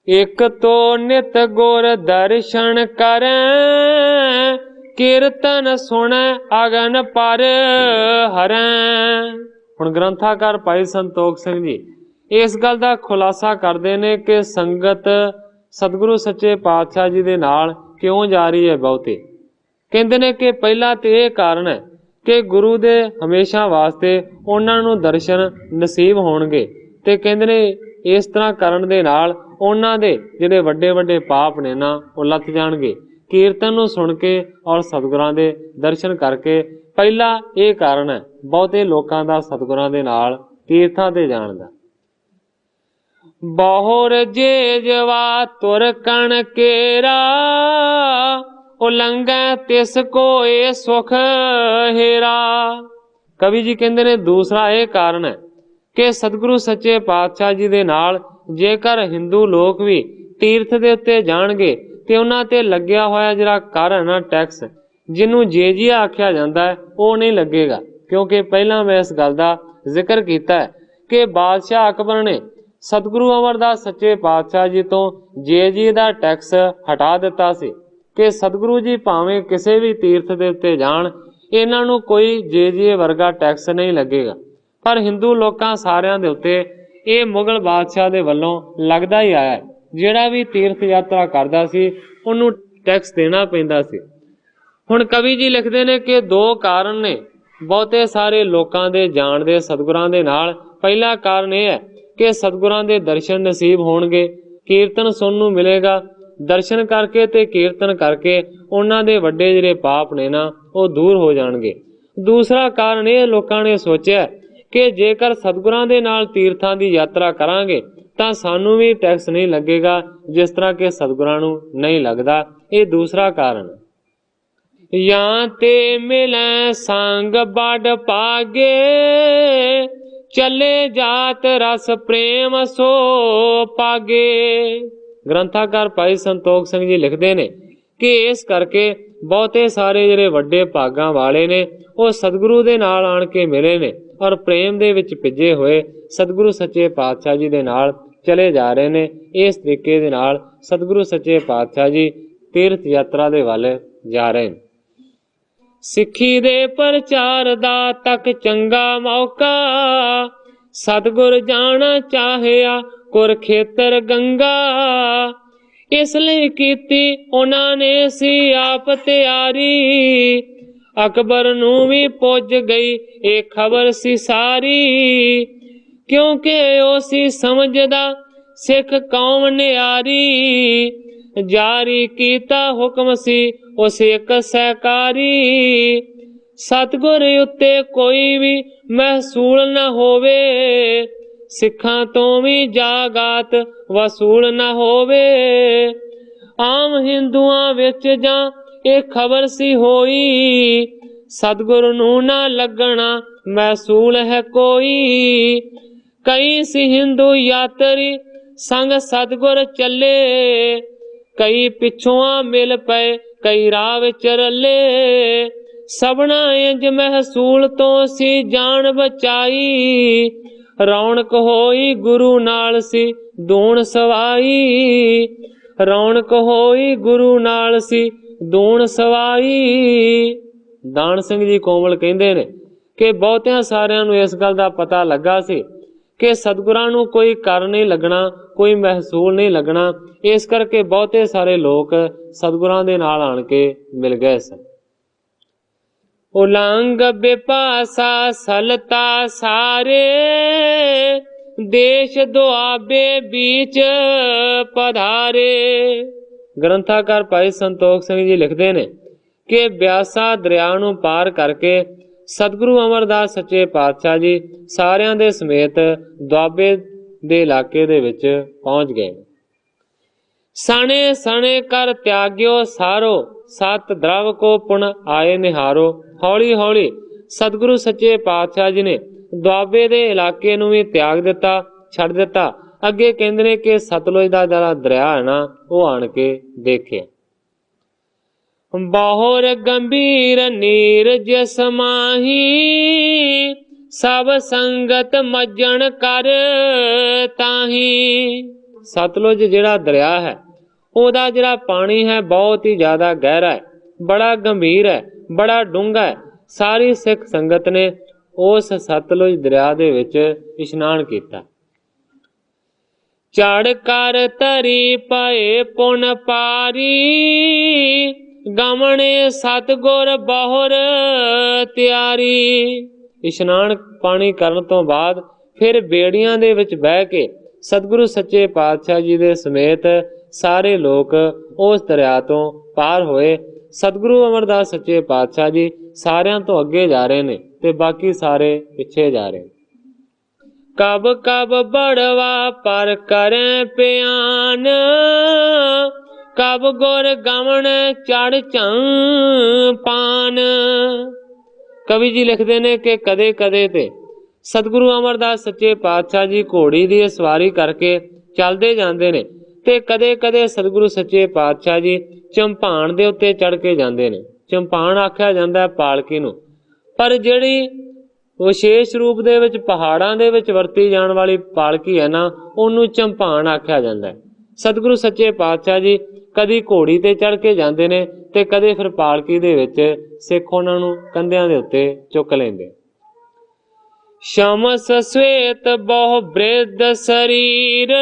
ਇੱਕ ਤੋ ਨਿਤ ਗੁਰ ਦਰਸ਼ਨ ਕਰੈ ਕੀਰਤਨ ਸੁਣੈ ਅਗਨ ਪਰ ਹਰੈ। ਹੁਣ ਗ੍ਰੰਥਾਕਾਰ ਭਾਈ ਸੰਤੋਖ ਸਿੰਘ ਜੀ ਇਸ ਗੱਲ ਦਾ ਖੁਲਾਸਾ ਕਰਦੇ ਨੇ ਕਿ ਸੰਗਤ ਸਤਿਗੁਰੂ ਸੱਚੇ ਪਾਤਸ਼ਾਹ ਜੀ ਦੇ ਨਾਲ ਕਿਉਂ ਜਾ ਰਹੀ ਹੈ ਬਹੁਤੀ। ਕਹਿੰਦੇ ਨੇ ਕਿ ਪਹਿਲਾ ਤੇ ਇਹ ਕਾਰਨ ਹੈ ਕਿ ਗੁਰੂ ਦੇ ਹਮੇਸ਼ਾ ਵਾਸਤੇ ਉਹਨਾਂ ਨੂੰ ਦਰਸ਼ਨ ਨਸੀਬ ਹੋਣਗੇ ਤੇ ਕਹਿੰਦੇ ਨੇ ਇਸ ਤਰ੍ਹਾਂ ਕਰਨ ਦੇ ਨਾਲ ਉਹਨਾਂ ਦੇ ਜਿਹੜੇ ਵੱਡੇ ਵੱਡੇ ਪਾਪ ਨੇ ਨਾ ਉਹ ਲੱਥ ਜਾਣਗੇ। ਕੀਰਤਨ ਨੂੰ ਸੁਣ ਕੇ ਔਰ ਸਤਿਗੁਰਾਂ ਦੇ ਦਰਸ਼ਨ ਕਰਕੇ ਪਹਿਲਾ ਇਹ ਕਾਰਨ ਹੈ ਬਹੁਤੇ ਲੋਕਾਂ ਦਾ ਸਤਿਗੁਰਾਂ ਦੇ ਨਾਲ ਤੀਰਥਾਂ ਤੇ ਜਾਣ ਦਾ। ਬਹੁਰ ਜੇ ਜਵਾ ਤੁਰ ਕਣ ਕੇਰਾ ਉਲੰਘੈ ਤਿਸ ਕੋਏ ਸੁਖ ਹੇਰਾ। ਕਵੀ ਜੀ ਕਹਿੰਦੇ ਨੇ ਦੂਸਰਾ ਇਹ ਕਾਰਨ ਹੈ ਕਿ ਸਤਿਗੁਰੂ ਸੱਚੇ ਪਾਤਸ਼ਾਹ ਜੀ ਦੇ ਨਾਲ ਜੇਕਰ ਹਿੰਦੂ ਲੋਕ ਵੀ ਤੀਰਥ ਦੇ ਉੱਤੇ ਜਾਣਗੇ ਤੇ ਉਹਨਾਂ ਤੇ ਲੱਗਿਆ ਹੋਇਆ ਜਿਹੜਾ ਕਰ ਹੈ ਨਾ ਟੈਕਸ, ਜਿਹਨੂੰ ਜੇਜੀਆ ਆਖਿਆ ਜਾਂਦਾ ਹੈ, ਉਹ ਨਹੀਂ ਲੱਗੇਗਾ। ਕਿਉਂਕਿ ਪਹਿਲਾਂ ਮੈਂ ਇਸ ਗੱਲ ਦਾ ਜ਼ਿਕਰ ਕੀਤਾ ਹੈ ਕਿ ਬਾਦਸ਼ਾਹ ਅਕਬਰ ਨੇ ਸਤਿਗੁਰੂ ਅਮਰਦਾਸ ਸੱਚੇ ਪਾਤਸ਼ਾਹ ਜੀ ਤੋਂ ਜੇਜੀ ਦਾ ਟੈਕਸ ਹਟਾ ਦਿੱਤਾ ਸੀ ਕਿ ਸਤਿਗੁਰੂ ਜੀ ਭਾਵੇਂ ਕਿਸੇ ਵੀ ਤੀਰਥ ਦੇ ਉੱਤੇ ਜਾਣ, ਇਹਨਾਂ ਨੂੰ ਕੋਈ ਜੇਜੀ ਵਰਗਾ ਟੈਕਸ ਨਹੀਂ ਲੱਗੇਗਾ। ਪਰ ਹਿੰਦੂ ਲੋਕਾਂ ਸਾਰਿਆਂ ਦੇ ਉੱਤੇ ਇਹ ਮੁਗਲ ਬਾਦਸ਼ਾਹ ਦੇ ਵੱਲੋਂ ਲੱਗਦਾ ਹੀ ਆਇਆ। ਜਿਹੜਾ ਵੀ ਤੀਰਥ ਯਾਤਰਾ ਕਰਦਾ ਸੀ ਉਹਨੂੰ ਟੈਕਸ ਦੇਣਾ ਪੈਂਦਾ ਸੀ। ਹੁਣ ਕਵੀ ਜੀ ਲਿਖਦੇ ਨੇ ਕਿ ਦੋ ਕਾਰਨ ਨੇ ਬਹੁਤੇ ਸਾਰੇ ਲੋਕਾਂ ਦੇ ਜਾਣ ਦੇ ਸਤਿਗੁਰਾਂ ਦੇ ਨਾਲ। ਪਹਿਲਾ ਕਾਰਨ ਇਹ ਹੈ ਕਿ ਸਤਿਗੁਰਾਂ ਦੇ ਦਰਸ਼ਨ ਨਸੀਬ ਹੋਣਗੇ, ਕੀਰਤਨ ਸੁਣਨ ਨੂੰ ਮਿਲੇਗਾ। ਦਰਸ਼ਨ ਕਰਕੇ ਤੇ ਕੀਰਤਨ ਕਰਕੇ ਉਹਨਾਂ ਦੇ ਵੱਡੇ ਜਿਹੜੇ ਪਾਪ ਨੇ ਨਾ ਉਹ ਦੂਰ ਹੋ ਜਾਣਗੇ। ਦੂਸਰਾ ਕਾਰਨ ਇਹ ਲੋਕਾਂ ਨੇ ਸੋਚਿਆ ਕਿ ਜੇਕਰ ਸਤਿਗੁਰਾਂ ਦੇ ਨਾਲ ਤੀਰਥਾਂ ਦੀ ਯਾਤਰਾ ਕਰਾਂਗੇ ਤਾਂ ਸਾਨੂੰ ਵੀ ਟੈਕਸ ਨਹੀਂ ਲੱਗੇਗਾ ਜਿਸ ਤਰ੍ਹਾਂ ਕਿ ਸਤਿਗੁਰਾਂ ਨੂੰ ਨਹੀਂ ਲੱਗਦਾ। ਇਹ ਦੂਸਰਾ ਕਾਰਨ। ਜਾਂ ਤੇ ਮਿਲੈ ਸੰਗ ਬੜ ਪਾਗੇ ਚੱਲੇ ਜਾਤ ਰਸ ਪ੍ਰੇਮ ਸੋ ਪਾਗੇ। ਗ੍ਰੰਥਾਕਾਰ ਭਾਈ ਸੰਤੋਖ ਸਿੰਘ ਜੀ ਲਿਖਦੇ ਨੇ ਕਿ ਇਸ ਕਰਕੇ ਬਹੁਤੇ ਸਾਰੇ ਜਿਹੜੇ ਵੱਡੇ ਭਾਗਾਂ ਵਾਲੇ ਨੇ ਉਹ ਸਤਿਗੁਰੂ ਦੇ ਨਾਲ ਆਣ ਕੇ ਮਿਲੇ ਨੇ ਔਰ ਪ੍ਰੇਮ ਦੇ ਵਿੱਚ ਭਿੱਜੇ ਹੋਏ ਸਤਿਗੁਰੂ ਸੱਚੇ ਪਾਤਸ਼ਾਹ ਜੀ ਦੇ ਨਾਲ ਚਲੇ ਜਾ ਰਹੇ ਨੇ। ਇਸ ਤਰੀਕੇ ਦੇ ਨਾਲ ਸਤਿਗੁਰੂ ਸੱਚੇ ਪਾਤਸ਼ਾਹ ਜੀ ਤੀਰਥ ਯਾਤਰਾ ਦੇ ਵੱਲ ਜਾ ਰਹੇ ਨੇ। ਸਿੱਖੀ ਦੇ ਪ੍ਰਚਾਰ ਦਾ ਤੱਕ ਚੰਗਾ ਮੌਕਾ ਸਤਿਗੁਰ ਜਾਣਾ ਚਾਹਿਆ ਕੁਰਖੇਤਰ ਗੰਗਾ। ਇਸ ਲਈ ਕੀਤੀ ਉਹਨਾਂ ਨੇ ਸੀ ਆਪ ਤਿਆਰੀ ਅਕਬਰ ਨੂੰ ਵੀ ਪੁੱਜ ਗਈ ਇਹ ਖਬਰ ਸੀ ਸਾਰੀ। क्योंकि उसी समझदा सिख कौम न्यारी, जारी कीता हुक्म सी उस एक सहकारी। सतगुर उत्ते कोई भी महसूल न होवे, सिखां तो भी जागात वसूल न होवे। आम हिंदुआं विच जां ਇਹ खबर सी होई, सतगुरु नू ना लगना महसूल है कोई। कई सी हिंदू यात्री संग सतगुर चले, कई पिछुआ मिल पे कई राह विच रले। सबना इंज महसूल तो सी जान बचाई, रौनक होई गुरु नाल सी दूण सवाई। रौनक होई गुरु नाल सी दूण सवाई। दान सिंह जी कोमल कहते ने कि बहुतिया सारिਆਂ ਨੂੰ इस गल का पता लगा सी कि सतगुरां ਨੂੰ कोई कर नहीं लगना, कोई महसूल नहीं लगना। इस करके बहुते सारे लोग सतगुरां दे नाल आण के मिल गए सन। उलंग बेपासा सलता सारे, देश दुआबे बीच पधारे। ग्रंथाकार भाई संतोख सिंह जी लिखते ने कि ब्यासा दरिया नूं पार करके सतगुरु अमरदास सच्चे पातशाह जी सारिਆਂ ਦੇ ਸਮੇਤ ਦੁਆਬੇ ਦੇ ਇਲਾਕੇ ਦੇ ਵਿੱਚ ਪਹੁੰਚ ਗਏ। सने सने कर त्याग्यो सारो, सत द्रव को पुन आए निहारो। हौली हौली सतगुरु सच्चे पातशाह जी ने ਦੁਆਬੇ ਦੇ ਇਲਾਕੇ ਨੂੰ ਵੀ त्याग ਦਿੱਤਾ, ਛੱਡ ਦਿੱਤਾ। ਅੱਗੇ ਕਹਿੰਦੇ ਨੇ ਕਿ ਸਤਲੁਜ ਦਾ ਜਿਹੜਾ ਦਰਿਆ ਹੈ ਨਾ, ਉਹ ਆਣ ਕੇ ਦੇਖਿਆ। ਬਹੁਰ ਗੰਭੀਰ ਨੀਰ ਜਿਸ ਮਾਹੀ, ਸਭ ਸੰਗਤ ਮੱਜਣ ਕਰ ਤਾਹੀ। ਸਤਲੁਜ ਜਿਹੜਾ ਦਰਿਆ ਹੈ, ਉਹਦਾ ਜਿਹੜਾ ਪਾਣੀ ਹੈ ਬਹੁਤ ਹੀ ਜ਼ਿਆਦਾ ਗਹਿਰਾ ਹੈ, ਬੜਾ ਗੰਭੀਰ ਹੈ, ਬੜਾ ਡੂੰਘਾ ਹੈ। ਸਾਰੀ ਸਿੱਖ ਸੰਗਤ ਨੇ ਉਸ ਸਤਲੁਜ ਦਰਿਆ ਦੇ ਵਿੱਚ ਇਸ਼ਨਾਨ ਕੀਤਾ। ਚੜ ਕਰ ਧਰੀ ਪਏ ਪੁਨ ਪਾਰੀ, ਗਮਣੇ ਸਤਗੁਰ ਬਹੁਰ ਤਿਆਰੀ। ਇਸ਼ਨਾਨ ਪਾਣੀ ਕਰਨ ਤੋਂ ਬਾਅਦ ਫਿਰ ਬੇੜੀਆਂ ਦੇ ਵਿੱਚ ਬਹਿ ਕੇ ਸਤਗੁਰੂ ਸੱਚੇ ਪਾਤਸ਼ਾਹ ਜੀ ਦੇ ਸਮੇਤ ਸਾਰੇ ਲੋਕ ਉਸ ਦਰਿਆ ਤੋਂ ਪਾਰ ਹੋਏ। ਸਤਗੁਰੂ ਅਮਰਦਾਸ ਸੱਚੇ ਪਾਤਸ਼ਾਹ ਜੀ ਸਾਰਿਆਂ ਤੋਂ ਅੱਗੇ ਜਾ ਰਹੇ ਨੇ ਤੇ ਬਾਕੀ ਸਾਰੇ ਪਿੱਛੇ ਜਾ ਰਹੇ। कब कब बड़वा पर करें प्यान, कब गुर गमन चढ़ पान। कवि जी लिखते ने कि कदे कदे ते सतगुरु अमरदास सच्चे पातशाह जी घोड़ी दी सवारी करके चलते जाते ने ते कदे कदे सतगुरु सच्चे पातशाह जी चंपाण दे उत्ते चढ़ के जाते ने। चंपाण आख्या जाता है पालकी नूं, पर जिहड़ी विशेष रूप दे विच पहाड़ां दे विच वरती जाण वाली पालकी है ना, उहनूं चंपाण आख्या जाता है। सतगुरु सच्चे पातशाह जी कदी घोड़ी ते चढ़ के जाते ने ते कदे फिर पालकी दे विच सिख उहनां नूं कंधियां दे उत्ते चुक लैंदे। शमस श्वेत बहु बृद्ध शरीर,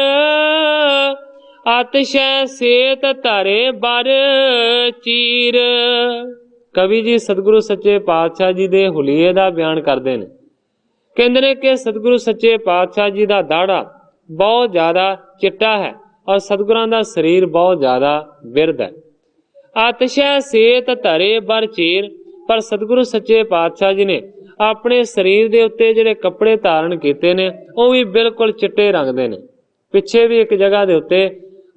अतिशय सेत धरे बर चीर। कवि जी सतगुरु सच्चे पातशाह जी दे हुलीए दा बयान करते हैं। कहते हैं कि सतगुरु सच्चे पातशाह जी का दाड़ा बहुत ज़्यादा चिट्टा है और सतगुरां दा शरीर बहुत ज़्यादा बिरध है। अतिशय सेत धरे बर चीर, पर सतगुरु सच्चे पातशाह जी ने अपने शरीर के उत्ते जिहड़े कपड़े धारण किए ने वो भी बिल्कुल चिट्टे रंग दे ने। पिछे भी एक जगह के उत्ते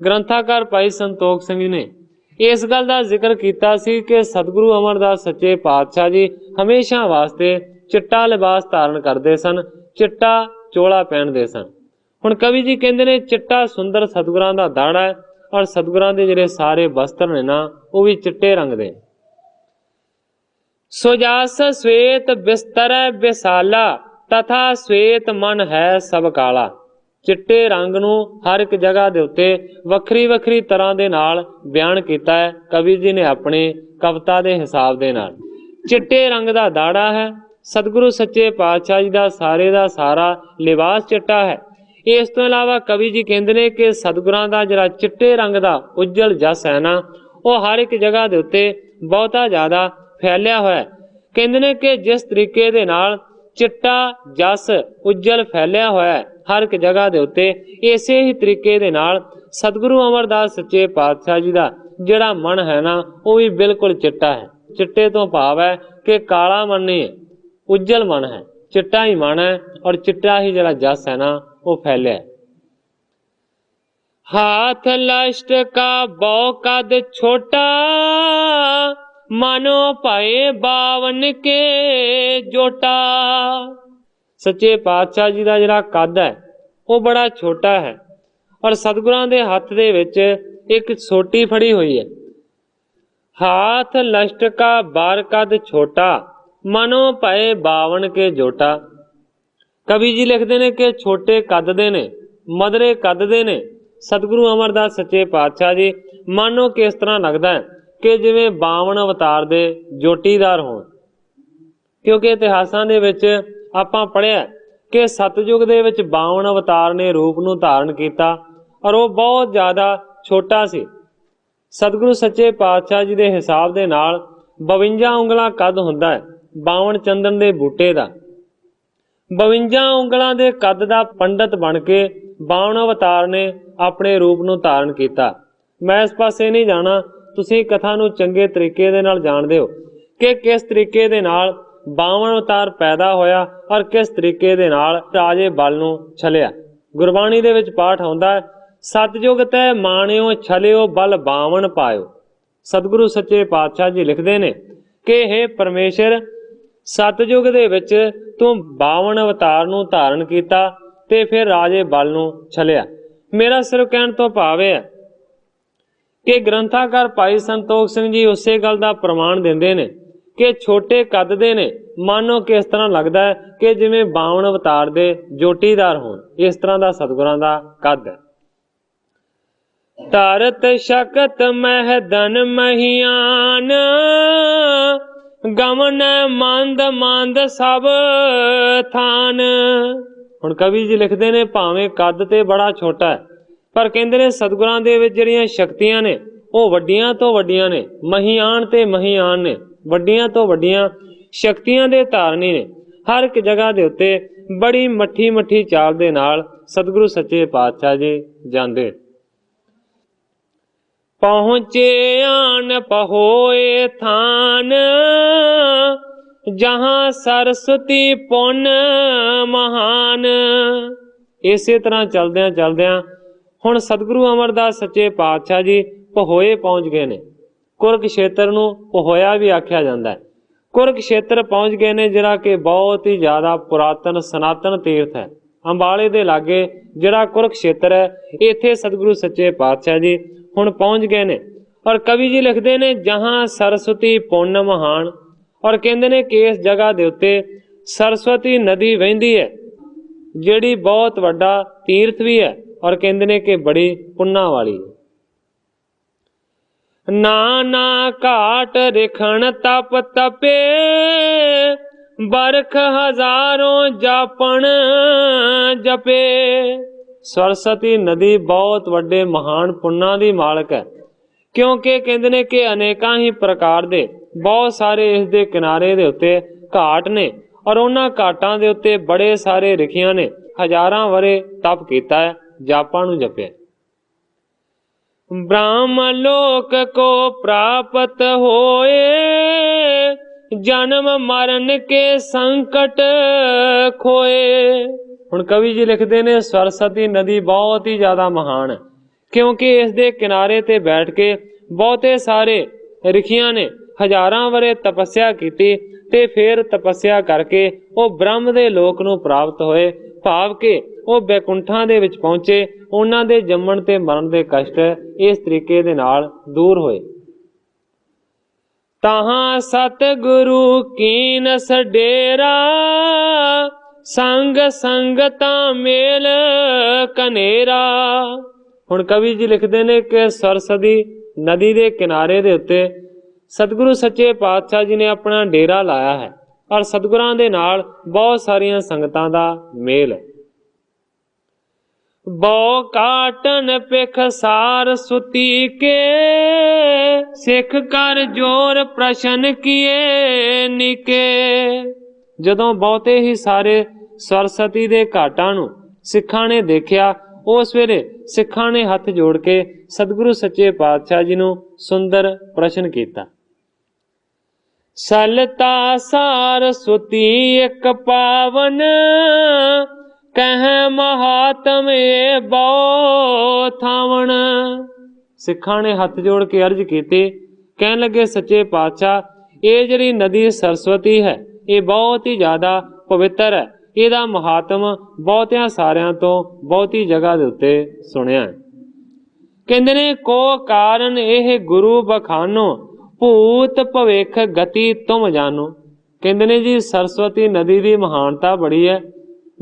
ग्रंथाकार भाई संतोख सिंह ने इस गल का जिक्र किया सी कि सतगुरु अमरदास सच्चे पातशाह जी हमेशा वास्ते चिट्टा लिबास धारण करते सन, चिट्टा चोला पहनते सन। हुण कवि जी कहते हैं चिट्टा सुंदर सतगुरां दा दाड़ा है और सतगुरां दे जिहड़े सारे वस्त्र ने ना वो भी चिट्टे रंग दे। सुजास श्वेत बिस्तर विसाला, तथा श्वेत मन है सब काला। चिट्टे रंग नूं हर एक जगह दे उत्ते वखरी वखरी तरह दे नाल बयान कीता है कवि जी ने अपने कविता दे हिसाब दे नाल। चिट्टे रंग दा दाड़ा है। सतगुरु सच्चे पातशाह जी दा सारा लिबास चिट्टा है। इस तो इलावा कवि जी कहते हैं कि सतगुरां दा जिहड़ा चिट्टे रंग दा उज्जल जस है ना, वो हर एक जगह दे उत्ते बहुता ज़्यादा फैलिया होया है। कहते हैं कि जिस तरीके दे नाल चिट्टा जस उज्जल फैलिया होया है हर एक जगह दे उत्ते। इसे ही तरीके दे नाल सतगुरु अमरदास सच्चे पातशाह जी दा जिहड़ा मन है ना वो भी बिल्कुल चिट्टा है। चिट्टे तो भाव है कि काला मन नहीं है, उज्जल मन है, चिट्टा ही मन है और चिट्टा ही जिहड़ा जस है ना वो फैलिया है। हाथ लष्ट का बौ कद छोटा मानो पाए बावन के जोटा। सच्चे पातशाह जी का जिहड़ा कद है वो बड़ा छोटा है और सतगुरां दे हत्थ दे विच एक सोटी फड़ी हुई है। हाथ लष्ट का बार कद छोटा मानो पाए बावन के जोटा। कवि जी लिखते ने कि छोटे कद दे ने, मदरे कद दे ने सतगुरु अमरदास सच्चे पातशाह जी। मानो कि इस तरह लगता है कि जिवें 52 अवतार दे जोटीदार होण। क्योंकि इतिहासां दे विच आपां पढ़िआ कि सतयुग दे विच 52 अवतार ने रूप नूं धारण कीता और वो बहुत ज़्यादा छोटा सी। सतगुरु सच्चे पातशाह जी दे हिसाब दे नाल 52 उंगलां कद हुंदा है 52 चंदन दे बूटे दा। 52 उंगलां दे कद दा पंडित बन के 52 अवतार ने अपने रूप नूं धारण कीता। मैं इस पासे नहीं जाना, तुसीं कथा नूं चंगे तरीके दे नाल जाणदे हो कि किस तरीके दे नाल 52 अवतार पैदा होया और किस तरीके दे नाल राजे बल नूं छलिया। गुरबाणी दे विच पाठ आउंदा है, सतयुग तै माणियो छलियो बल 52 पायो। सतगुरु सच्चे पातशाह जी लिखदे ने कि हे परमेश्वर, सतयुग दे विच तूं 52 अवतार नूं धारण कीता ते फिर राजे बल नूं छलिया। मेरा सिर्फ कहण तो भाव है कि ग्रंथाकार भाई संतोख सिंह जी उसे गल दा प्रमाण दिंदे ने कि छोटे कद दे ने। मानो कि इस तरह लगता है कि जिवें 52 अवतार दे जोटीदार होण। इस तरह दा सतगुरां दा कद है। तरत शकत मह धन महियान गमन मंद मंद सब थान। हुण कवि जी लिखते ने भावें कद ते बड़ा छोटा है पर कहते ने सतगुरां दे विच जिहड़ियां शक्तियां ने वो वड्डियां तो वड्डियां ने, महियान ते महियान ने, वड्डियां तो वड्डियां शक्तियां दे धारनी ने। हर एक जगह दे उत्ते बड़ी मट्ठी मट्ठी चाल दे नाल सतगुरु सच्चे पातशाह जी जांदे। पहुंचे आन पहोए थान जहां सरस्वती पुन महान। इसे तरह चलदियां चलदियां हुण सतगुरु अमरदास सच्चे पातशाह जी पहोए पहुंच गए ने। कुरुक्षेत्र नूं पहोया भी आख्या जाता है। कुरुक्षेत्र पहुंच गए ने जिहड़ा कि बहुत ही ज़्यादा पुरातन सनातन तीर्थ है। अंबाले दे लागे जिहड़ा कुरुक्षेत्र है इत्थे सतगुरु सच्चे पातशाह जी हुण पहुंच गए ने। और कवि जी लिखते ने जहां सरस्वती पुन महान। और कहते ने कि इस जगह दे उत्ते सरस्वती नदी वहिंदी है जिहड़ी बहुत वड्डा तीर्थ भी है और कहते ने कि बड़ी पुन्ना वाली है। नाना घाट रिखण तप तपे बरख हजारों जापण जपे। सरस्वती नदी बहुत वड्डे महान पुन्ना दी मालक है क्योंकि कहते ने कि अनेकां ही प्रकार दे बहुत सारे इस दे किनारे दे उत्ते घाट ने और उन्हां घाटां दे उत्ते बड़े सारे रिखियां ने हजारां वरे तप कीता है, जापां नूं जपिया। ब्रह्म लोक को प्राप्त होए जन्म मरण के संकट खोए। हुण कवि जी लिखते ने सरस्वती नदी बहुत ही ज्यादा महान है क्योंकि इस दे किनारे ते बैठ के बहुते सारे रिखियां ने हजारां वरे तपस्या कीती ते फिर तपस्या करके वो ब्रह्म दे लोक नूं प्राप्त होए। भाव के वो बैकुंठां दे विच पहुंचे, उन्हां दे जम्मण ते मरण दे कष्ट इस तरीके दे नाल दूर होए। तहां सतगुरु कीन सडेरा संग संगता मेल कनेरा। हुण कवि जी लिखते ने कि सरस्वती नदी दे किनारे दे उत्ते सतगुरु सच्चे पातशाह जी ने अपना डेरा लाया है और सतगुरां दे नाल बहुत सारियां संगतां दा मेल है। बौ काटन पिख सार सुती के सिख कर जोर प्रशन किए निके। ਜਦੋਂ ਬਹੁਤੇ ਹੀ ਸਾਰੇ ਸਰਸਵਤੀ ਦੇ ਘਾਟਾਂ ਨੂੰ ਸਿੱਖਾਂ ਨੇ ਦੇਖਿਆ, ਉਸ ਵੇਲੇ ਸਿੱਖਾਂ ਨੇ ਹੱਥ ਜੋੜ ਕੇ ਸਤਿਗੁਰੂ ਸੱਚੇ ਪਾਤਸ਼ਾਹ ਜੀ ਨੂੰ ਸੁੰਦਰ ਪ੍ਰਸ਼ਨ ਕੀਤਾ। ਸਲਤਾ ਸਾਰਸਵਤੀ ਇੱਕ ਪਾਵਨ, ਕਹਿ ਮਹਾਤਮ ਏ ਬਹੁ ਥਾਵਣ। ਸਿੱਖਾਂ ਨੇ ਹੱਥ ਜੋੜ ਕੇ ਅਰਜ਼ ਕੀਤੀ, ਕਹਿਣ ਲੱਗੇ ਸੱਚੇ ਪਾਤਸ਼ਾਹ, ਇਹ ਜਿਹੜੀ ਨਦੀ ਸਰਸਵਤੀ ਹੈ ਇਹ ਬਹੁਤ ਹੀ ਜ਼ਿਆਦਾ ਪਵਿੱਤਰ ਹੈ। ਇਹਦਾ ਮਹਾਤਮ ਬਹੁਤਿਆਂ ਸਾਰਿਆਂ ਤੋਂ ਬਹੁਤੀ ਜਗ੍ਹਾ ਦੇ ਉੱਤੇ ਸੁਣਿਆ ਹੈ। ਕਹਿੰਦੇ ਨੇ ਕੋ ਕਾਰਨ ਇਹ ਗੁਰੂ ਬਖਾਨੋ, ਭੂਤ ਭਵਿੱਖ ਗਤੀ ਤੁਮ ਜਾਨੋ। ਕਹਿੰਦੇ ਨੇ ਜੀ ਸਰਸਵਤੀ ਨਦੀ ਦੀ ਮਹਾਨਤਾ ਬੜੀ ਹੈ,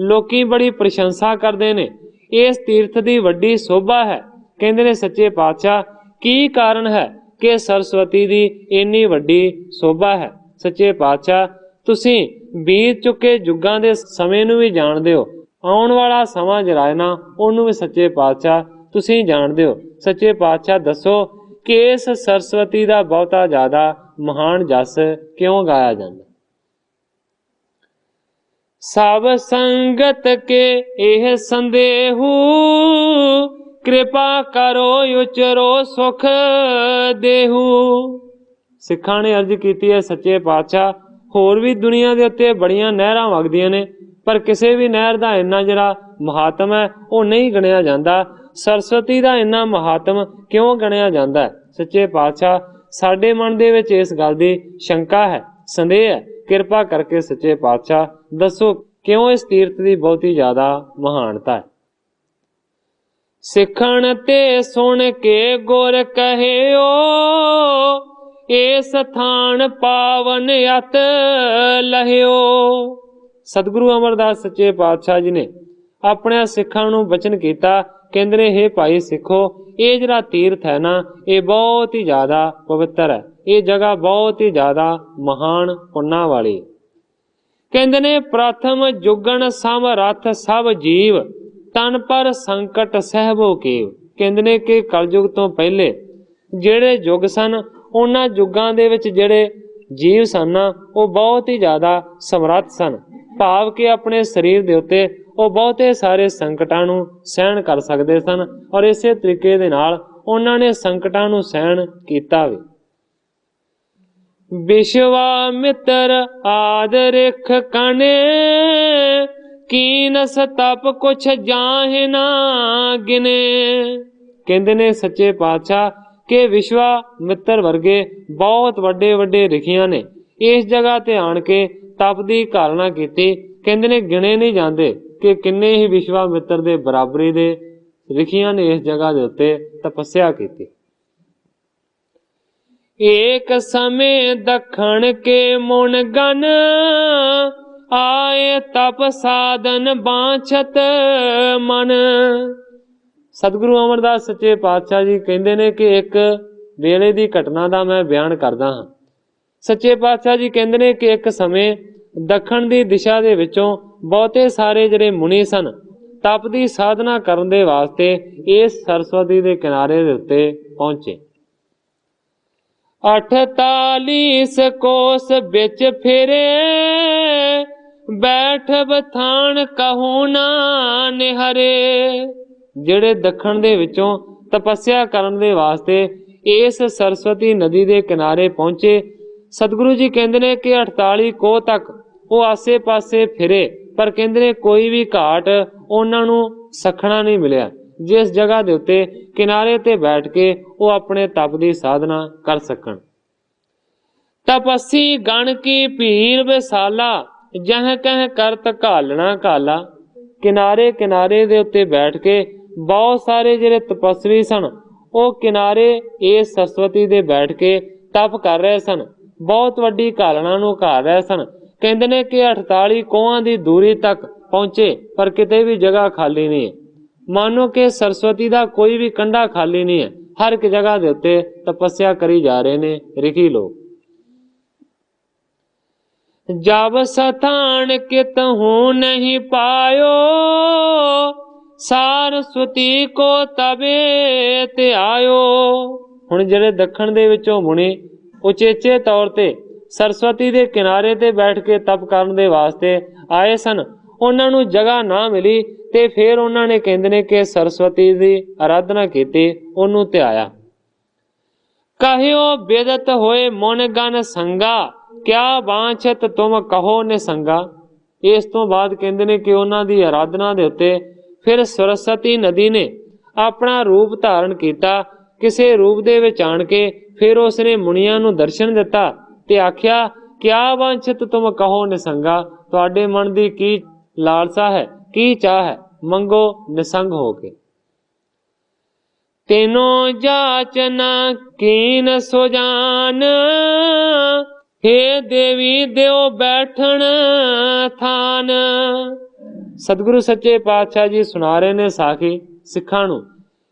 ਲੋਕੀ ਬੜੀ ਪ੍ਰਸ਼ੰਸਾ ਕਰਦੇ ਨੇ, ਇਸ ਤੀਰਥ ਦੀ ਵੱਡੀ ਸੋਭਾ ਹੈ। ਕਹਿੰਦੇ ਨੇ ਸੱਚੇ ਪਾਤਸ਼ਾਹ ਕੀ ਕਾਰਨ ਹੈ ਕਿ ਸਰਸਵਤੀ ਦੀ ਇੰਨੀ ਵੱਡੀ ਸੋਭਾ ਹੈ। ਸੱਚੇ ਪਾਤਸ਼ਾਹ ਤੁਸੀਂ ਬੀਤ ਚੁੱਕੇ ਯੁੱਗਾਂ ਦੇ ਸਮੇਂ ਨੂੰ ਵੀ ਜਾਣਦੇ ਹੋ, ਆਉਣ ਵਾਲਾ ਸਮਾਂ ਜਿਹੜਾ ਹੈ ਨਾ ਉਹਨੂੰ ਵੀ ਸੱਚੇ ਪਾਤਸ਼ਾਹ ਤੁਸੀਂ ਜਾਣਦੇ ਹੋ। ਸੱਚੇ ਪਾਤਸ਼ਾਹ ਦੱਸੋ ਕਿ ਇਸ ਸਰਸਵਤੀ ਦਾ ਬਹੁਤਾ ਜ਼ਿਆਦਾ ਮਹਾਨ ਜਸ ਕਿਉਂ ਗਾਇਆ ਜਾਂਦਾ। ਸਭ ਸੰਗਤ ਕੇ ਇਹ ਸੰਦੇਹੂ, ਕਿਰਪਾ ਕਰੋ ਉਚਰੋ ਸੁਖ ਦੇਹੂ। ਸਿੱਖਾਂ ਨੇ ਅਰਜ਼ ਕੀਤੀ ਹੈ ਸੱਚੇ ਪਾਤਸ਼ਾਹ, ਹੋਰ ਵੀ ਦੁਨੀਆ ਦੇ ਉੱਤੇ ਬੜੀਆਂ ਨਹਿਰਾਂ ਵਗਦੀਆਂ ਨੇ, ਪਰ ਕਿਸੇ ਵੀ ਨਹਿਰ ਦਾ ਇੰਨਾ ਜਿਹੜਾ ਮਹਾਤਮ ਹੈ ਉਹ ਨਹੀਂ ਗਣਿਆ ਜਾਂਦਾ। ਸਰਸਵਤੀ ਦਾ ਇੰਨਾ ਮਹਾਤਮ ਕਿਉਂ ਗਣਿਆ ਜਾਂਦਾ? ਸੱਚੇ ਪਾਤਸ਼ਾਹ ਸਾਡੇ ਮਨ ਦੇ ਵਿੱਚ ਇਸ ਗੱਲ ਦੀ ਸ਼ੰਕਾ ਹੈ, ਸੰਦੇਹ ਹੈ। ਕਿਰਪਾ ਕਰਕੇ ਸੱਚੇ ਪਾਤਸ਼ਾਹ ਦੱਸੋ ਕਿਉਂ ਇਸ ਤੀਰਥ ਦੀ ਬਹੁਤੀ ਜ਼ਿਆਦਾ ਮਹਾਨਤਾ ਹੈ। ਸਿੱਖਣ ਤੇ ਸੁਣ ਕੇ ਗੁਰ ਕਹਿਓ, ਇਸ ਥਾਨ ਪਾਵਨ ਅਤ ਲਹਿਓ। ਸਤਿਗੁਰੂ ਅਮਰਦਾਸ ਸੱਚੇ ਪਾਤਸ਼ਾਹ ਜੀ ਨੇ ਆਪਣੇ ਸਿੱਖਾਂ ਨੂੰ ਬਚਨ ਕੀਤਾ, ਕਹਿੰਦੇ ਨੇ ਹੇ ਭਾਈ ਸਿੱਖੋ, ਇਹ ਜਿਹੜਾ ਤੀਰਥ ਹੈ ਨਾ ਇਹ ਬਹੁਤ ਹੀ ਜ਼ਿਆਦਾ ਪਵਿੱਤਰ ਹੈ, ਇਹ ਜਗ੍ਹਾ ਬਹੁਤ ਹੀ ਜ਼ਿਆਦਾ ਮਹਾਨ ਪੁੰਨਾਂ ਵਾਲੀ। ਕਹਿੰਦੇ ਨੇ ਪ੍ਰਥਮ ਜੁਗਣ ਸਮਰੱਥ ਸਭ ਜੀਵ, ਤਨ ਪਰ ਸੰਕਟ ਸਹਿਬੋ ਕੇਵ। ਕਹਿੰਦੇ ਨੇ ਕਿ ਕਲਯੁਗ ਤੋਂ ਪਹਿਲੇ ਜਿਹੜੇ ਯੁੱਗ ਸਨ, ਉਹਨਾਂ ਯੁੱਗਾਂ ਦੇ ਵਿੱਚ ਜਿਹੜੇ ਜੀਵ ਸਨ ਉਹ ਬਹੁਤ ਹੀ ਜ਼ਿਆਦਾ ਸਮਰੱਥ ਸਨ, ਭਾਵ ਕਿ ਆਪਣੇ ਸਰੀਰ ਦੇ ਉੱਤੇ ਉਹ ਬਹੁਤੇ ਸਾਰੇ ਸੰਕਟਾਂ ਨੂੰ ਸਹਿਣ ਕਰ ਸਕਦੇ ਸਨ, ਔਰ ਇਸੇ ਤਰੀਕੇ ਦੇ ਨਾਲ ਉਹਨਾਂ ਨੇ ਸੰਕਟਾਂ ਨੂੰ ਸਹਿਣ ਕੀਤਾ ਵੀ। ਵਿਸ਼ਵਾਮਿਤਰ ਆਦ ਰਿਖ ਕਣੇ, ਕੀਨਸ ਤਪ ਕੁਛ ਜਾਹਿ ਨਾ ਗਿਨੇ। ਕਹਿੰਦੇ ਨੇ ਸੱਚੇ ਪਾਤਸ਼ਾਹ ਕਿ ਵਿਸ਼ਵਾਮਿੱਤਰ ਵਰਗੇ ਬਹੁਤ ਵੱਡੇ ਵੱਡੇ ਰਿਖੀਆਂ ਨੇ ਇਸ ਜਗ੍ਹਾ ਤੇ ਆਣ ਕੇ ਤਪ ਦੀ ਘਾਲਣਾ ਕੀਤੀ। ਕਹਿੰਦੇ ਨੇ ਗਿਣੇ ਨਹੀਂ ਜਾਂਦੇ ਕਿ ਕਿੰਨੇ ਹੀ ਵਿਸ਼ਵਾਮਿੱਤਰ ਦੇ ਬਰਾਬਰੀ ਦੇ ਰਿਖੀਆਂ ਨੇ ਇਸ ਜਗ੍ਹਾ ਦੇ ਉੱਤੇ ਤਪੱਸਿਆ ਕੀਤੀ। ਏਕ ਸਮੇਂ ਦੱਖਣ ਕੇ ਮੁਨ ਗਨ, ਆਏ ਤਪ ਸਾਧਨ ਬਾਛਤ ਮਨ। ਸਤਿਗੁਰੂ ਅਮਰਦਾਸ ਸੱਚੇ ਪਾਤਸ਼ਾਹ ਜੀ ਕਹਿੰਦੇ ਨੇ ਕਿ ਇੱਕ ਵੇਲੇ ਦੀ ਘਟਨਾ ਦਾ ਮੈਂ ਬਿਆਨ ਕਰਦਾ ਹਾਂ। ਸੱਚੇ ਪਾਤਸ਼ਾਹ ਜੀ ਕਹਿੰਦੇ ਨੇ ਕਿ ਇੱਕ ਸਮੇਂ ਦੱਖਣ ਦੀ ਦਿਸ਼ਾ ਦੇ ਵਿੱਚੋਂ ਬਹੁਤੇ ਸਾਰੇ ਜਿਹੜੇ ਮੁਨੀ ਸਨ, ਤਪ ਦੀ ਸਾਧਨਾ ਕਰਨ ਦੇ ਵਾਸਤੇ ਇਸ ਸਰਸਵਤੀ ਦੇ ਕਿਨਾਰੇ ਦੇ ਉੱਤੇ ਪਹੁੰਚੇ। 48 ਕੋਸ ਵਿੱਚ ਫਿਰੇ, ਬੈਠ ਬਥਾਨ ਕਹੂ ਨਾ ਨਿਹਰੇ। ਜਿਹੜੇ ਦੱਖਣ ਦੇ ਵਿੱਚੋਂ ਤਪੱਸਿਆ ਕਰਨ ਦੇ ਵਾਸਤੇ ਇਸ ਸਰਸਵਤੀ ਨਦੀ ਦੇ ਕਿਨਾਰੇ ਪਹੁੰਚੇ, ਸਤਿਗੁਰੂ ਜੀ ਕਹਿੰਦੇ ਨੇ ਕਿ 48 ਕੋਹ ਤੱਕ ਉਹ ਆਸੇ ਪਾਸੇ ਫਿਰੇ, ਪਰ ਕਹਿੰਦੇ ਨੇ ਕੋਈ ਵੀ ਘਾਟ ਉਹਨਾਂ ਨੂੰ ਸਖਣਾ ਨਹੀਂ ਮਿਲਿਆ, ਜਿਸ ਜਗ੍ਹਾ ਦੇ ਉੱਤੇ ਕਿਨਾਰੇ ਤੇ ਬੈਠ ਕੇ ਉਹ ਆਪਣੇ ਤਪ ਦੀ ਸਾਧਨਾ ਕਰ ਸਕਣ। ਤਪੱਸੀ ਗਣ ਕੀ ਭੀੜ ਵਿਸਾਲਾ, ਜਹ ਕਹਿ ਕਰਤ ਘਾਲਣਾ ਘਾਲਾ। ਕਿਨਾਰੇ ਕਿਨਾਰੇ ਦੇ ਉੱਤੇ ਬੈਠ ਕੇ ਬਹੁਤ ਸਾਰੇ ਜਿਹੜੇ ਤਪਸਵੀ ਸਨ ਉਹ ਕਿਨਾਰੇ ਇਸ ਸਰਸਵਤੀ ਦੇ ਬੈਠ ਕੇ ਤਪ ਕਰ ਰਹੇ ਸਨ, ਬਹੁਤ ਵੱਡੀ ਘਾਲਣਾ ਨੂੰ ਘਾਲ ਰਹੇ ਸਨ। ਕਹਿੰਦੇ ਨੇ ਕਿ 48 ਕੋਹਾਂ ਦੀ ਦੂਰੀ ਤੱਕ ਪਹੁੰਚੇ, ਪਰ ਕਿਤੇ ਵੀ ਜਗ੍ਹਾ ਖਾਲੀ ਨਹੀਂ ਹੈ। ਮਾਨੋ ਕਿ ਸਰਸਵਤੀ ਦਾ ਕੋਈ ਵੀ ਕੰਢਾ ਖਾਲੀ ਨਹੀਂ ਹੈ, ਹਰ ਇੱਕ ਜਗ੍ਹਾ ਦੇ ਉੱਤੇ ਤਪੱਸਿਆ ਕਰੀ ਜਾ ਰਹੇ ਨੇ ਰਿਖੀ ਲੋਕ। ਜਬ ਸਥਾਨ ਕਿਤਹੁ ਨਹੀਂ ਪਾਇਓ, ਸਾਰਸਵਤੀ ਕੋ ਤਬੇ ਤੇ ਆਇਓ। ਹੁਣ ਜਿਹੜੇ ਦੱਖਣ ਦੇ ਵਿੱਚੋਂ ਮੁਨੀ ਉਚੇਚੇ ਤੌਰ ਤੇ सरस्वती के किनारे ते बैठ के तप करन दे वास्ते आए सन, उन्हां नूं जगह ना मिली ते फिर उन्होंने कहते ने कि सरस्वती की आराधना की, उन्होंने त्याया। कहियो बेदत होए मन गन संगा, क्या बांछत तुम कहो निसंगा। इस तो बाद कहते ने कि उन्हों की आराधना के उत्ते फिर सरस्वती नदी ने अपना रूप धारण किया, किसी रूप दे विच आण के फिर उसने मुनिया नूं दर्शन दिता ते आख्या, क्या वांछित तुम कहो निसंगा, तुहाडे मन की की लालसा है, की चाह है, मंगो निसंग हो के। तेनो जाचना कीन सुजान, हे देवी देव बैठन थान। सतगुरु सच्चे पातशाह जी सुना रहे ने साखी सिखां नूं,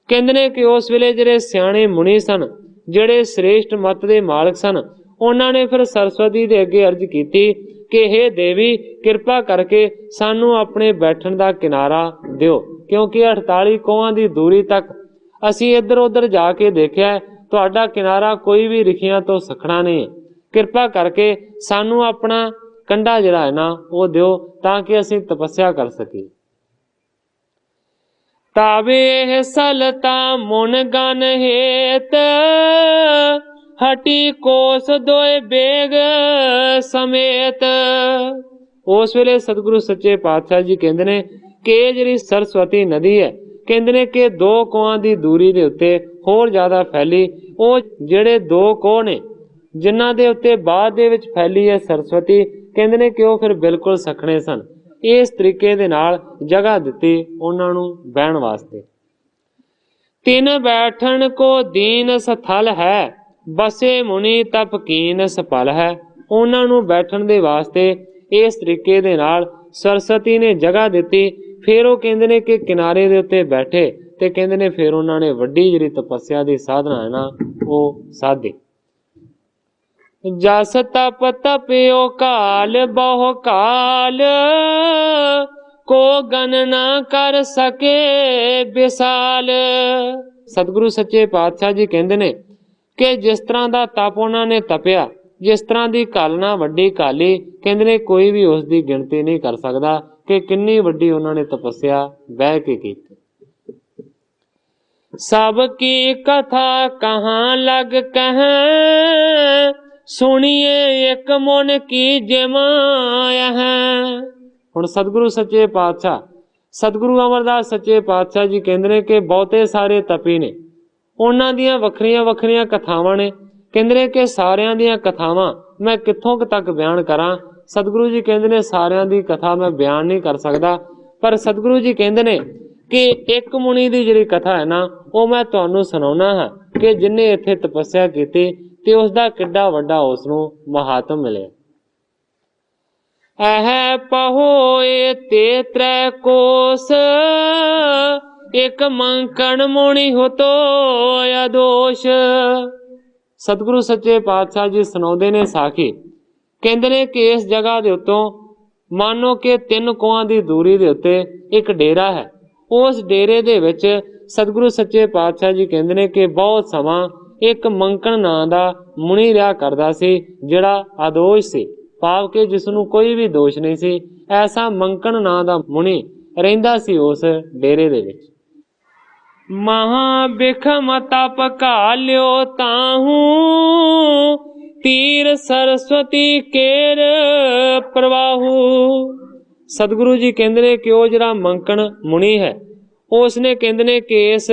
कहंदे ने कि उस वेले जिहड़े सियाणे मुनि सन, जिहड़े श्रेष्ठ मत दे मालक सन, उन्होंने फिर सरस्वती दे अगे अर्ज की कि हे देवी किरपा करके सानू अपने बैठन का किनारा दिओ, क्योंकि 48 कोहां की दूरी तक असी इधर उधर जाके देखिया, तुहाडा किनारा कोई भी रिखियां तो सखना नहीं है। किरपा करके सानू अपना कंडा जिहड़ा है ना वो दिओ, ताकि असी तपस्या कर सकीए। तावे सलता मुन गन हेत, हटी कोस दोए बेग समेत। उस वेले सतगुरु सच्चे पातशाह जी कहते ने कि जिहड़ी सरस्वती नदी है, कहते ने कि 2 कोहां की दूरी के उत्ते होर ज्यादा फैली। वो जिहड़े 2 कोह ने जिन्हां दे उत्ते बाद दे विच फैली है सरस्वती, कहते ने कि वो फिर बिल्कुल सखने सन। इस तरीके दे नाल जगह दिती उन्हां नूं बहण वास्ते। तिन बैठन को दीन स्थल है, बसे मुनि तप कीन सफल है। उन्हां नूं बैठन दे वास्ते इस तरीके दे नाल सरस्वती ने जगह दिती। फिर वो कहते ने कि किनारे दे उत्ते बैठे ते कहते ने फिर उन्होंने वड्डी जिहड़ी तपस्या की साधना है ना वो साधी। जस तप तप्यो काल बहु काल, को गणना कर सके विशाल। सतगुरु सच्चे पातशाह जी कहते ने कि जिस तरह का तप उन्होंने तपिया, जिस तरह की कालना वड्डी काली, कहते ने कोई भी उसकी गिनती नहीं कर सकता कि कितनी वड्डी उन्होंने तपस्या बह के की। सबकी कथा कहाँ लग कहें, सुनिए एक मन की जमाया है। हुण सतगुरु सच्चे पातशाह सतगुरु अमरदास सच्चे पातशाह जी कहते ने कि बहुते सारे तपी ने, उन्हां दियां वखरियां वखरियां कथावां ने। कहते ने कि सारियां दियां कथावां मैं कित्थों तक बयान करा। सतगुरु जी कहते ने सारियां दी कथा मैं बयान नहीं कर सकता, पर सतगुरु जी कहते ने कि एक मुनि की जिहड़ी कथा है ना वो मैं तुहानूं सुणाउणा हां कि जिन्हें इत्थे तपस्या कीती ते उसदा किड्डा वड्डा उसनूं महात्म मिले। ऐ पहोए ते त्रै कोस, एक मंकण मुनि हो तो अदोष। सतगुरु सच्चे पातशाह जी सुणाउंदे ने साखी, कहंदे ने कि इस जगह दे उत्तों मानो कि 3 कोहां की दूरी दे उत्ते एक डेरा है। उस डेरे दे विच सतगुरु सच्चे पातशाह जी कहंदे ने कि बहुत समा एक मंकण नां दा मुनि रहा करदा सी, जिहड़ा अदोष सी, भाव के जिसनूं कोई भी दोष नहीं सी। ऐसा मंकण नां दा मुनि रहिंदा सी उस डेरे दे विच। महाबिखम तप काल्यो ताहू, तीर सरस्वती केर प्रवाहू। सतगुरु जी कहंदे ने कि वो जिहड़ा मंकण मुनि है, उसने कहंदे ने कि इस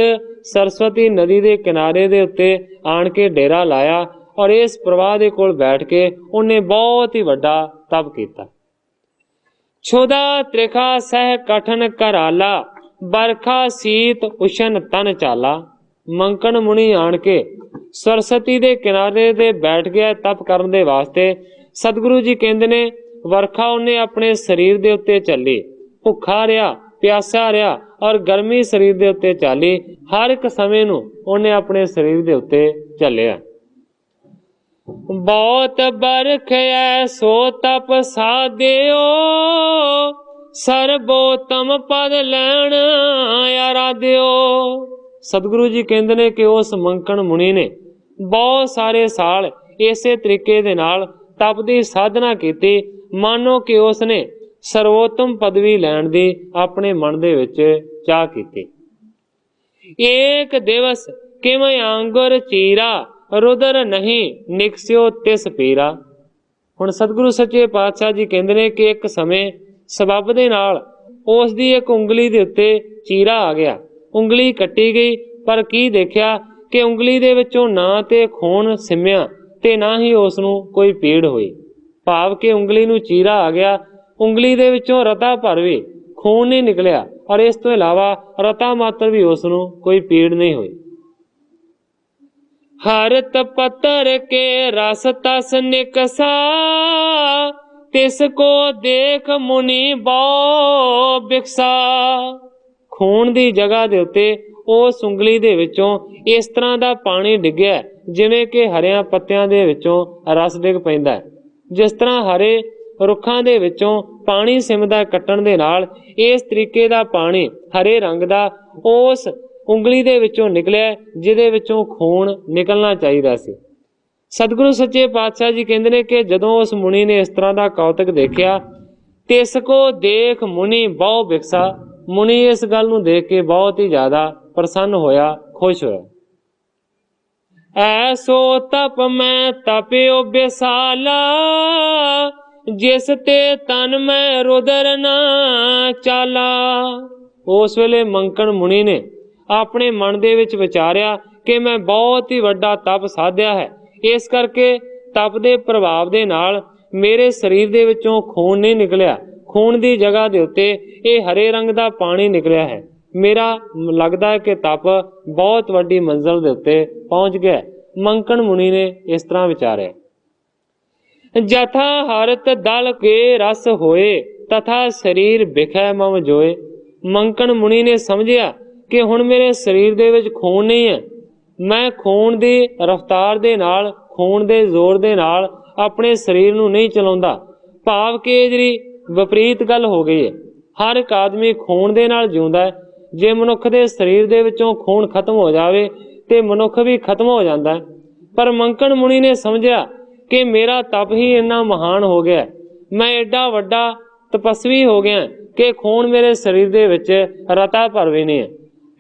सरस्वती नदी के किनारे दे उत्ते आण के डेरा लाया और इस प्रवाह दे कोल बैठ के उन्हें बहुत ही वड्डा तप कीता। छुदा त्रिखा सह कठन कराला, बरखा सीत उशन तन चाला। मंकण मुनि आण के सरस्वती दे किनारे दे बैठ गया तप करन दे वास्ते। सतगुरु जी कहंदे ने वरखा उन्हें अपने शरीर दे उत्ते चली, भुखा रहा, प्यासा रहा और गर्मी शरीर दे उत्ते चाली। हर एक समय नूं उन्हें अपने शरीर दे उत्ते चलिया। बहुत बरख ऐसो तप साध्यो, सर्वोत्तम पद लैण आराध्यो। सतगुरु जी कहंदे ने कि उस मंकण मुनि ने बहुत सारे साल इसे तरीके दे नाल तप की साधना की, मानो कि उसने सर्वोत्तम पदवी लैण दी अपने मन दे विच चाह की। एक दिवस किवें आंगुर चीरा, रुदर नहीं निकस्यो तिस पीरा। हुण सतगुरु सच्चे पातशाह जी कहंदे ने कि एक समय सबब दे नाल उस दी एक उंगली दे उत्ते चीरा आ गया, उंगली कट्टी गई, पर की देखिया कि उंगली दे विचों ना ते खून सिमया ते ना ही उस नूं कोई पीड़ हुई। भाव कि उंगली नूं चीरा आ गया, उंगली दे विचों रता भर भी खून नहीं निकलिया, और इस तो इलावा रता मात्र भी उस नूं कोई पीड़ नहीं हुई। हरत पत्तर के रस तस निकसा, तिसको देख मुनि बहु बिकसा। खून दी जगह दे उत्ते उस उंगली दे विचों इस तरह दा पानी डिग्गिया जिवें कि हरियां पत्तियां दे विचों रस डिग पैंदा है। जिस तरह हरे रुखां दे विचों पानी सिमदा कट्टण दे नाल इस तरीके दा पानी हरे रंग दा उस उंगली दे विचों निकलिया जिहदे विचों खून निकलना चाहिदा सी। सतगुरु सच्चे पातशाह जी कहंदे ने कि जदों उस मुनि ने इस तरह दा कौतक देखिया, तिसको देख मुनि बहु बिकसा। मुनि इस गल नूं देख के बहुत ही ज्यादा प्रसन्न होया, खुश होया। ऐसो तप मैं तपियो बेसाला, जिस ते तन में रुदर ना चाला। उस वेले मंकण मुनि ने अपने मन दे विच विचारिया कि मैं बहुत ही वड्डा तप साधिया है, इस करके तप दे प्रभाव दे नाल मेरे शरीर दे विचों खून नहीं निकलिया, खून दी जगह दे उत्ते ये हरे रंग दा पानी निकलिया है। मेरा लगदा है कि तप बहुत वड्डी मंजिल दे उत्ते पहुंच गया। मंकण मुनि ने इस तरह विचारिया। जथा हरत दल के रस होए, तथा शरीर बिखै मम जोए। मंकण मुनि ने समझिया कि हुण मेरे शरीर दे विच खून नहीं है, मैं खून दी रफ्तार दे नाल, खून दे जोर दे नाल अपने शरीर नूं नहीं चलाउंदा। भाव कि जिहड़ी विपरीत गल हो गई है। हर एक आदमी खून दे नाल जिउंदा है। जे मनुख दे शरीर दे विचों खून खत्म हो जावे ते मनुख भी खत्म हो जाता है। पर मंकण मुनि ने समझिया कि मेरा तप ही इन्ना महान हो गया, मैं एडा वड्डा तपस्वी हो गया कि खून मेरे शरीर दे विच रता भर भी नहीं है।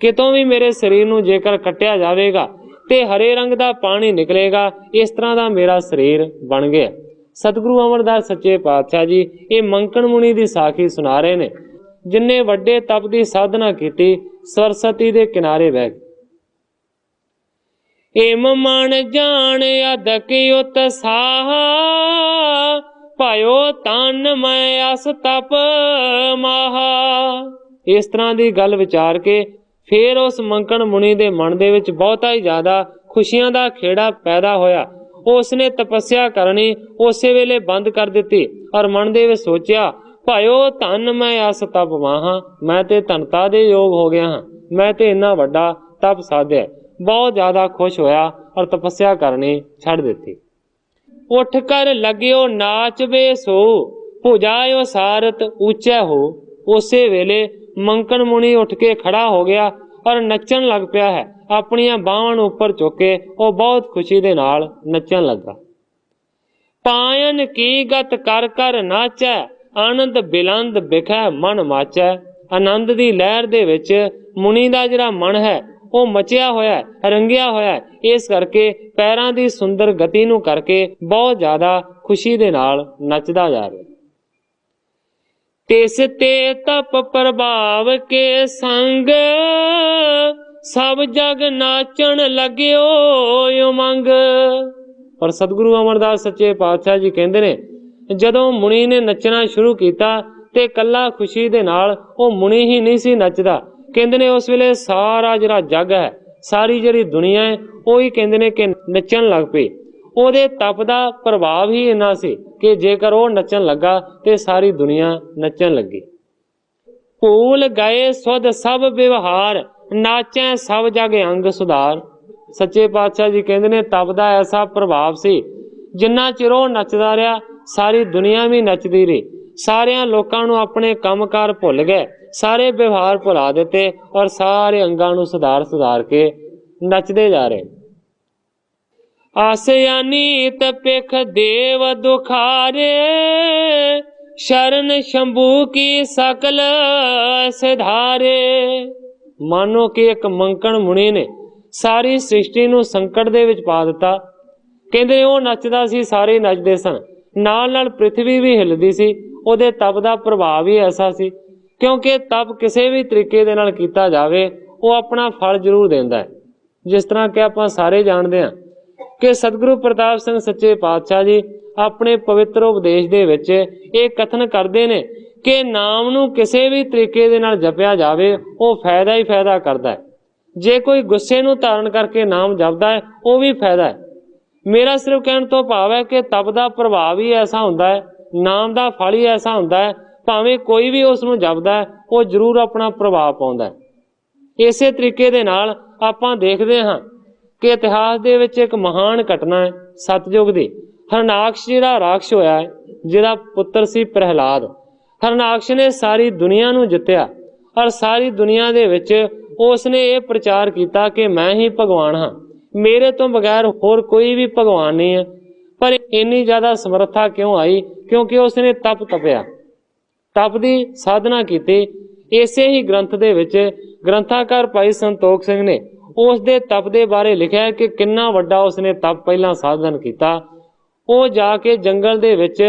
कितों भी मेरे शरीर नूं जेकर कट्टिया जावेगा ते हरे रंग दा पानी निकलेगा, इस तरह दा मेरा शरीर बन गया। सतगुरु अमरदास सच्चे पातशाह जी ये मंकण मुनि दी साखी सुना रहे ने, जिन्ने वड्डे तप दी साधना कीती, सरस्वती दे किनारे बह गए। इम मन जान अदक उत्साह, पायो तन मैं अस तप माहा। इस तरह की गल विचार के फिर उस मंकण मुनि दे मन दे विच बहुता ही ज्यादा खुशियां दा खेड़ा पैदा होया। उसने तपस्या करनी उसे वेले बंद कर दिती और मन दे विच सोचिया, भायो धन मैं अस तप माहा, मैं ते धनता दे योग हो गया हाँ, मैं ते इन्ना वड्डा तप साधिया। बहुत ज्यादा खुश होया और तपस्या करनी छड़ दी। उठ कर लग्यो नाच वे सो, भुजायो सारत ऊंचा हो। उसे वेले मंकण मुनि उठ के खड़ा हो गया और नचन लग पिया है। अपनियां बाहां उपर चुके वो बहुत खुशी दे नाल नचन लगा। पायन की गत कर कर नाचै, आनंद बिलंद बिखै मन माचै। आनंद दी लहर दे विच मुनि दा जिहड़ा मन है वो मचिया होया, रंगिया होया। इस करके पैरां दी सुंदर गति नूं करके बहुत ज्यादा खुशी दे नाल नचदा जा रहा। तिस ते तप प्रभाव के संग, सब जग नाचन लग्यो उमंग। और सतगुरु अमरदास सच्चे पातशाह जी कहंदे ने, जदों मुनि ने नचना शुरू किया ते कला खुशी दे नाल वो मुनि ही नहीं सी नचदा। कहंदे ने उस वेले सारा जिहड़ा जग है, सारी जिहड़ी दुनिया है, वो ही कहंदे ने कि नचन लग पई। ਉਹਦੇ तप ਦਾ प्रभाव ही इन्ना सी कि जेकर वो नचन लगा तो सारी दुनिया नचन लगी। भूल गए सुध सब व्यवहार, नाचै सब जग अंग सुधार। सच्चे पातशाह जी कहते ने तप का ऐसा प्रभाव सी, जिन्ना चिर वो नचदा रहा सारी दुनिया भी नचदी रही। सारिया लोगों नूं अपने काम कार भुल गए, सारे व्यवहार भुला दिते और सारे अंगां नूं सुधार सुधार के नचदे जा रहे। आसयानीत पिख देव दुखारे, शरण शंभू की सकल सिधारे। मानो कि एक मंकण मुनि ने सारी सृष्टि नूं संकट दे विच पा दिता। कहंदे वो नचदा सी, सारे नचदे सन, नाल नाल पृथ्वी भी हिलदी सी। ਉਹਦੇ तप ਦਾ ਪ੍ਰਭਾਵ ही ऐसा सी, क्योंकि तप किसी भी तरीके दे नाल कीता जावे वो अपना फल जरूर देंदा है। जिस तरह कि आपां सारे जानते हैं कि सतगुरु प्रताप सिंह सच्चे पातशाह जी अपने पवित्र उपदेश दे विच ये कथन करते हैं कि नाम नूं किसी भी तरीके दे नाल जपिया जावे वो फायदा ही फायदा करता है। जे कोई गुस्से नूं धारण करके नाम जपदा है वो भी फायदा है। मेरा सिर्फ कहण तो भाव है कि तप दा प्रभाव ही ऐसा हुंदा है, नाम दा फल ही ऐसा हुंदा है, भावें कोई भी उस नूं जपदा है वो जरूर अपना प्रभाव पाउंदा है। इसे तरीके दे नाल आपां देखदे हां कि इतिहास दे विच एक महान घटना है सतयुग दी। हरनाकश जिहड़ा राक्षस होया है, जिहदा पुत्र सी प्रहलाद, हरनाकश ने सारी दुनिया नूं जित्तिया और सारी दुनिया दे विच उसने ये प्रचार किया कि मैं ही भगवान हाँ, मेरे तो बगैर होर कोई भी भगवान नहीं है। पर इन्नी ज्यादा समर्था क्यों आई? क्योंकि उसने तप तपया, तप की साधना की। इसे ही ग्रंथ दे विच ग्रंथाकार भाई संतोख सिंह ने उस दे तप दे बारे लिखा है कि किन्ना वड्डा उसने तप पहला साधन किया। वो जाके जंगल दे विच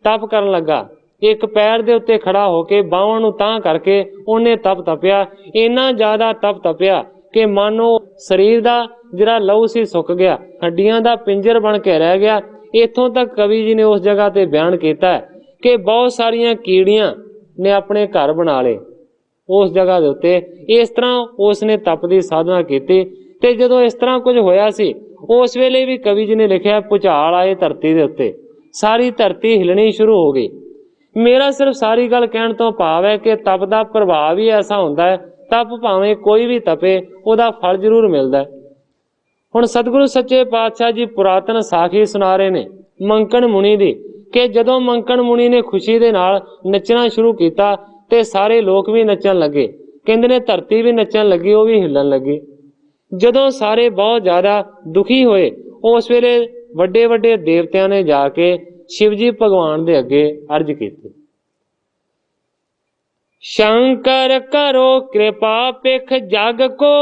तप करन लगा, एक पैर दे उत्ते खड़ा होके बाहां नूं तां करके उन्हें तप तपया। इन्ना ज्यादा तप तपया कि मानो शरीर दा जिहड़ा लहू सी सुक गया, हड्डियां दा पिंजर बन के रह गया। इत्थों तक कवि जी ने उस जगह ते बयान किया है कि बहुत सारियां कीड़ियां ने अपने घर बना ले उस जगह दे उत्ते। इस तरह उसने तप की साधना की। ते जदों इस तरह कुछ होया सी उस वेले भी कवि जी ने लिखा भुचाल आए धरती दे उत्ते, सारी धरती हिलनी शुरू हो गई। मेरा सिर्फ सारी गल कहण तो भाव है कि तप का प्रभाव ही ऐसा हुंदा है, तप भावें कोई भी तपे उहदा फल जरूर मिलदा है। हुण सतगुरु सच्चे पातशाह जी पुरातन साखी सुना रहे ने मंकण मुनि दी कि जदों मंकण मुनि ने खुशी दे नाल नचना शुरू किया ते सारे लोग भी नचन लगे। कहंदे ने धरती भी नचन लगी, वो भी हिलन लगी। जदों सारे बहुत ज्यादा दुखी होए उस वेले वड्डे वड्डे देवतियां ने जाके शिवजी भगवान दे अगे अर्ज की, शंकर करो कृपा पिख जग को,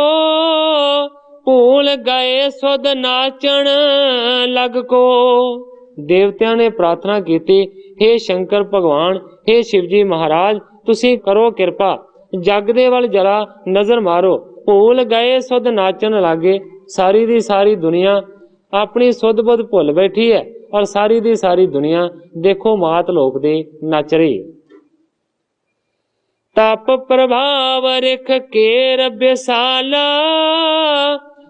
भूल गए सुध नाचन लग को। देवतियां ने प्रार्थना की, हे शंकर भगवान, हे शिवजी महाराज, तुसी करो कृपा, जग दे वल जरा नजर मारो। भूल गए सुध नाचन लागे, सारी दी सारी दुनिया अपनी सुध बुध भुल बैठी है और सारी दी सारी दुनिया देखो मात लोक दे नच रही। तप प्रभाव रिख केर बेसाला,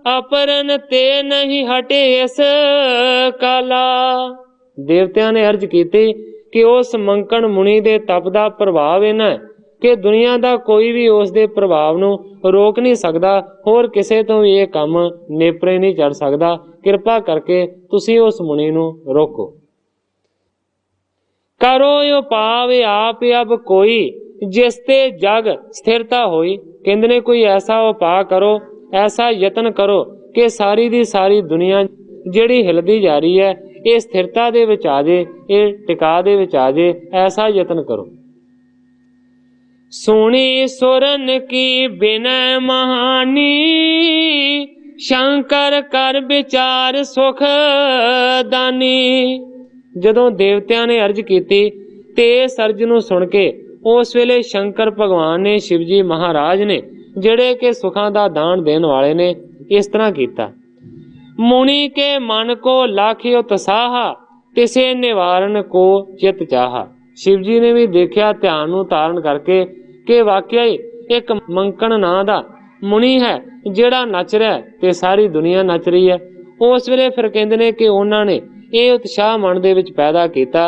अपरन ते नहीं हटे इस काला। देवतियां ने अर्ज की कि उस मंकण मुनि दे तप दा प्रभाव इन्ना है कि दुनिया दा कोई भी उस दे प्रभाव नूं रोक नहीं सकदा, होर किसे तो भी ये काम नेपरे नहीं चढ़ सकदा। कृपा करके तुसी उस मुनि नूं रोको। करो यो पाव आप अब कोई, जिसते जग स्थिरता होई। कहंदे ने कोई ऐसा उपाय करो, ऐसा यतन करो कि सारी दी सारी दुनिया जिहड़ी हिलदी जा रही है ये स्थिरता दे विच आ जे, ये टिका दे विच आ जे। ऐसा यतन करो। सुनी सुरन की बिनय महानी, शंकर कर विचार सुख दानी। जदों देवतियां ने अर्ज की ते सर्ज नूं सुन के उस वेले शंकर भगवान ने, शिवजी महाराज ने, जिहड़े के सुखां दा दान देने वाले ने, इस तरह कीता। मुनि के मन को लाखियो उत्साहा, तिसे निवारण को चित चाहा। शिवजी ने भी देखा ध्यान नूं धारण करके कि वाकई एक मंकण नां दा मुनि है जिहड़ा नच रहा है ते सारी दुनिया नच रही है। उस वेले फिर कहंदे ने कि उन्हां ने ये उत्साह मन दे विच पैदा कीता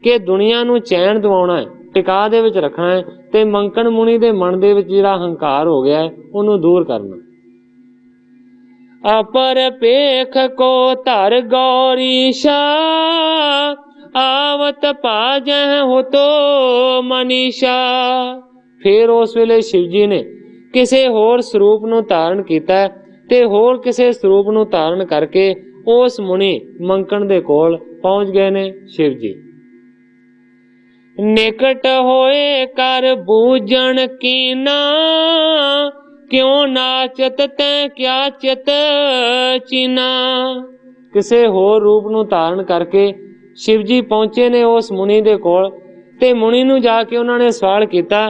कि दुनिया नूं चैन दिवाउणा है, टिका दे विच रखना है ते मंकण मुनि दे मन दे विच जिहड़ा हंकार हो गया है उहनूं दूर करना। अपर पेख को धर गौरीशा, आवत पाजह हो तो मनीषा। फिर उस वेले शिवजी ने किसे होर स्वरूप नूं धारण कीता ते होर किसे स्वरूप नूं धारण करके उस मुनि मंकण दे कोल पहुंच गए ने शिव जी। निकट होए कर बूझण कीना, क्यों नाचत तैं क्या चित चीना। किसे होर रूप नूं धारण करके शिव जी पहुंचे ने उस मुनि दे कोल ते मुनि नूं जाके उन्हां ने सवाल कीता,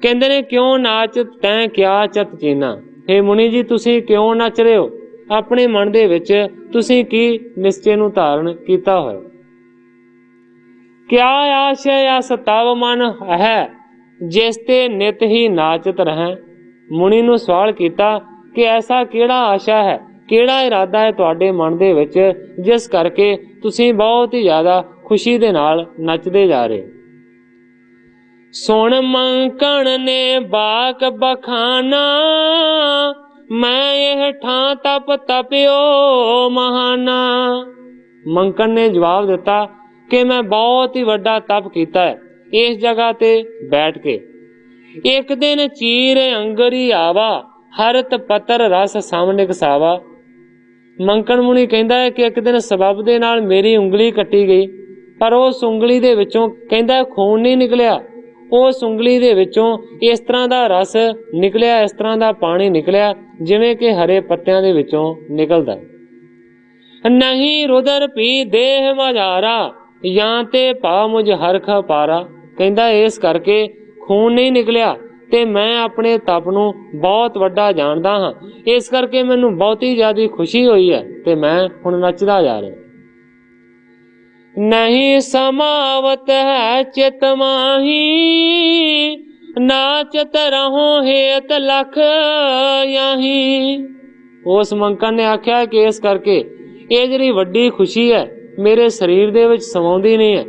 कहंदे ने क्यों नाचत तैं क्या चित चीना। हे मुनि जी, तुसीं क्यों नच रहे हो? अपने मन दे विच तुसीं की निश्चय नूं धारण कीता होया? क्या आशय अस तव मन है, जिस ते नित ही नाचत रहें। मुनि नूं सवाल कीता कि ऐसा किहड़ा आशा है, किहड़ा इरादा है तुहाडे मन दे विच जिस करके तुसीं बहुत ही ज़्यादा खुशी दे नाल नचदे जा रहे। सुन मंकण ने बाक बखाना, मैं यह ठां तप तपियो महाना। मंकण ने जवाब दिता कि मैं बहुत ही वड्डा तप कीता है इस जगह ते बैठ के। एक दिन चीर अंगरी आवा, हरत पतर रस सामने कसावा। मंकण मुनि कहंदा है कि एक दिन सबब दे नाल मेरी उंगली कट्टी गई, पर उस उंगली दे विचों कहंदा खून नहीं निकलिया। उस उंगली दे विचों इस तरह दा रस निकलिया, इस तरह दा पानी निकलिया जिवें कि हरे पत्तियां दे विचों निकलदा। नहीं रुदर पी देह मझारा, या ते पा मुझ हरख पारा। कहंदा इस करके खून नहीं निकलिया ते मैं अपने तप नूं बहुत वड्डा जानदा हां, इस करके मैनूं बहुती ज्यादा खुशी हुई है ते मैं हुण नचदा जा रहा। नहीं समावत है चित माही, नाचत रहो हेत लख याही। उस मंकन ने आख्या कि इस करके ये जिहड़ी वड्डी खुशी है मेरे शरीर दे विच समाउंदी नहीं है,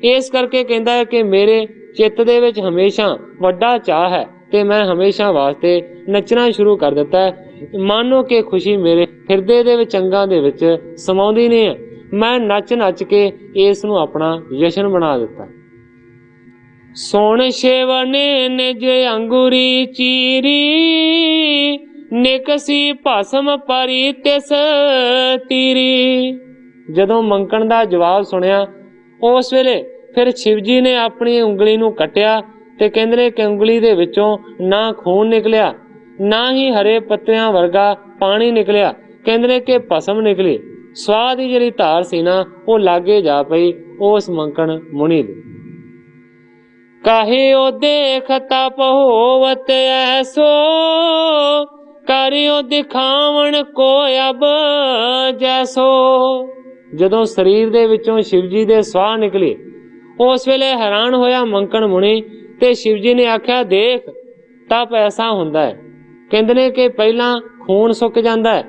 इस करके कहंदा है कि मेरे चित्त दे विच हमेशा वड्डा चाह है ते मैं हमेशा वास्ते नचना शुरू कर दिता है। मानो कि खुशी मेरे हिरदे दे विच अंगां दे विच समाउंदी नहीं है, मैं नच नच के इस नूं अपना जशन बना दिता। सुन शिव ने निज अंगुरी चीरी, निकसी भस्म परी तिस तीरी। जदों मंकण दा जवाब सुनिया उस वेले फिर शिव जी ने अपनी उंगली नूं कट्टिया ते कहंदे ने कि उंगली दे विचों ना खून निकलिया, ना ही हरे पत्तियां वर्गा पानी निकलिया, कहंदे ने कि भस्म निकली। स्वाह दी जिहड़ी धार सी ना वो लागे जा पई उस मंकण मुनि दे। काहे ओ देख तप होवत ऐसो, करियो दिखावण को अब जैसो। जदों शरीर दे विचों शिव जी दे स्वाह निकली उस वेले हैरान होया मंकण मुनि ते शिव जी ने आख्या देख तप ऐसा हुंदा है। कहंदे ने कि पहला खून सुक जांदा है,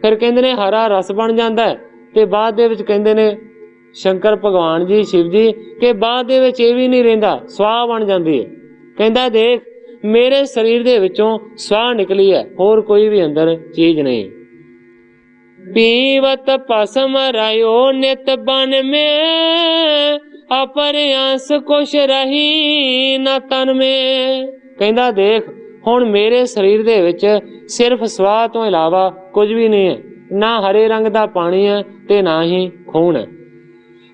फिर कहंदे ने हरा रस बन जांदा है ते बाद दे विच कहंदे ने शंकर भगवान जी शिव जी के बाद दे विच ये भी नहीं रहिंदा, स्वाह बन जांदी है। कहंदा देख मेरे शरीर दे विचों स्वाह निकली है, होर कोई भी अंदर चीज नहीं। पीवत पसम रयो नित बन में, अपर अंश कुछ रही न तन में। कहंदा देख हुण मेरे शरीर दे विच सिर्फ स्वाह तो इलावा कुछ भी नहीं है, ना हरे रंग दा पानी है ते ना ही खून है।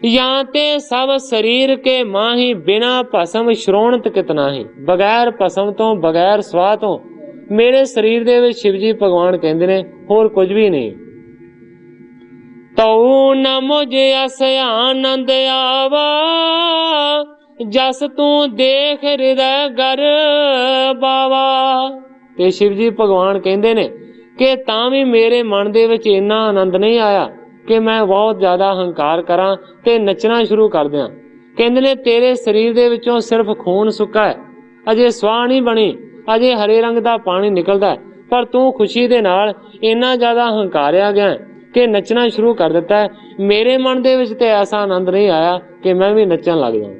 या ते सब शरीर के माही, बिना भस्म श्रोणत कितना ही। बगैर भस्म तो बगैर स्वाह तो मेरे शरीर दे विच शिव जी भगवान कहंदे ने होर कुछ भी नहीं। तऊ न मुझे अस आनंद आवा, जस तू देख हृदय गर बावा। ते शिव जी भगवान कहंदे ने कि तां भी मेरे मन दे विच इन्ना आनंद नहीं आया कि मैं बहुत ज्यादा हंकार करां ते नचना शुरू कर दियां। कहंदे ने तेरे शरीर दे विचों सिर्फ खून सुक्का है, अजे स्वाह नहीं बनी, अजे हरे रंग दा पानी निकलदा है, पर तू खुशी दे नाल इन्ना ज्यादा हंकारिया गया कि नचना शुरू कर दिता है। मेरे मन दे विच ते ऐसा आनंद नहीं आया कि मैं भी नचन लग जाऊं।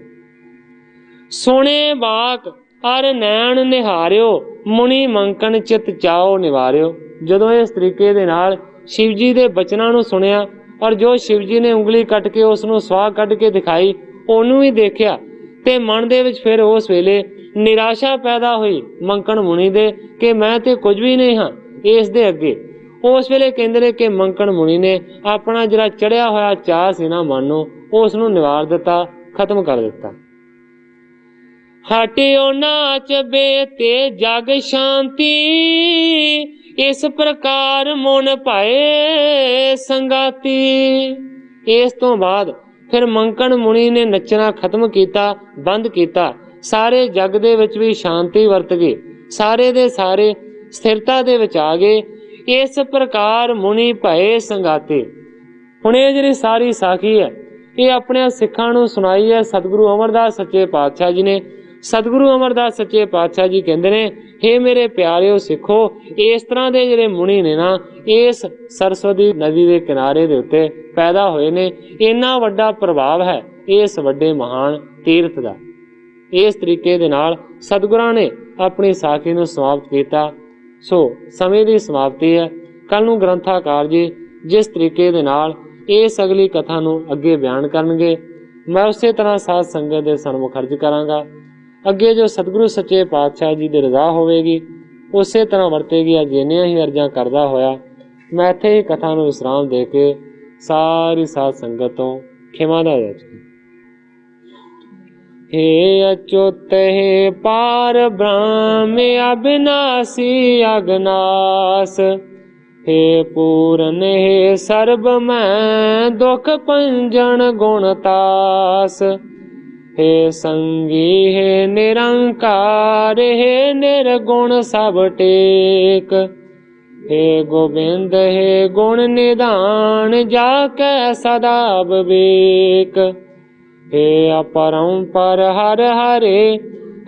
सुने बाक अर नैन निहारियो, मुनि मंकन चित चाओ निवारियो। जदों इस तरीके दे नाल शिव जी दे बचनां नूं सुनिया और जो शिव जी ने उंगली कट के उसनूं स्वाह कढ के दिखाई ਉਹਨੂੰ भी देखिया ते मन दे विच फिर उस वेले निराशा पैदा हुई मंकण मुनि दे कि मैं ते कुछ भी नहीं हाँ इस दे अगे। उस वेले कहते हैं कि मंकण मुनि ने अपना जिहड़ा चढ़िया होया चाह सी ना मन नूं उस नूं निवार दिता, खत्म कर दिता। हटियो नाच बेते जग शांति, इस प्रकार मन पाए संगाती। इस तो बाद फिर मंकण मुनि ने नचना खत्म किया, बंद किया। सारे जग दे विच भी शांति वरत गई, सारे दे सारे स्थिरता दे विच आ गए। इस प्रकार मुनि भये संगाते। हुण ये जिहड़ी सारी साखी है ये अपने सिखां नूं सुनाई है सतगुरु अमरदास सच्चे पातशाह जी ने। सतगुरु अमरदास सच्चे पातशाह जी कहते ने, हे मेरे प्यारिओ सिखो, इस तरह के जिहड़े मुनि ने ना इस सरस्वती नदी के किनारे दे उत्ते पैदा होए ने। इन्ना वड्डा प्रभाव है इस वड्डे महान तीर्थ का। इस तरीके दे नाल सतगुरां ने अपनी साखी नूं समाप्त किया। सो समय की समाप्ति है। कल नूं ग्रंथाकार जी जिस तरीके दे नाल इस अगली कथा नूं अगे बयान करनगे, मैं उसे तरह साध संगत दे सन्मुख अर्ज करांगा। अगे जो सतगुरु सच्चे पातशाह जी की रजा होगी उसे तरह वरतेगी। अज इन्नियां ही अर्जां करदा होया मैं इत्थे ही कथा नूं विश्राम दे के सारी साध संगत तो खिमा दा याचना। हे अच्युत हे पार ब्रह्म अविनाशी अगनास, हे पूरन हे सर्ब मैं दुख पंजन गुणतास। हे संगी हे निरंकार हे निर्गुण सब टेक। हे गोविंद हे गुण निधान जाकै सदा विवेक। हे अपरंपर हर हरे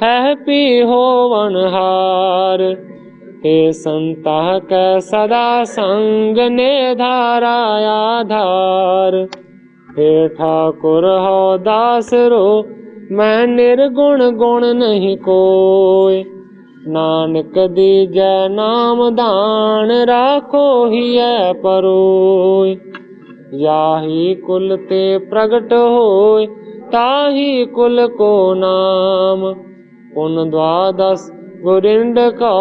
है पी होवन हार। हे संता कै सदा संग ने धारा आधार। हे ठाकुर हो दास रो मैं निर्गुण गुण नहीं कोय। नानक दीजै नाम दान राखो हियै परोय। याही कुल ते प्रगट होय ताही कुल को नाम। पुन द्वादश गोरिंद को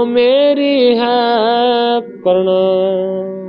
मेरी है प्रणाम।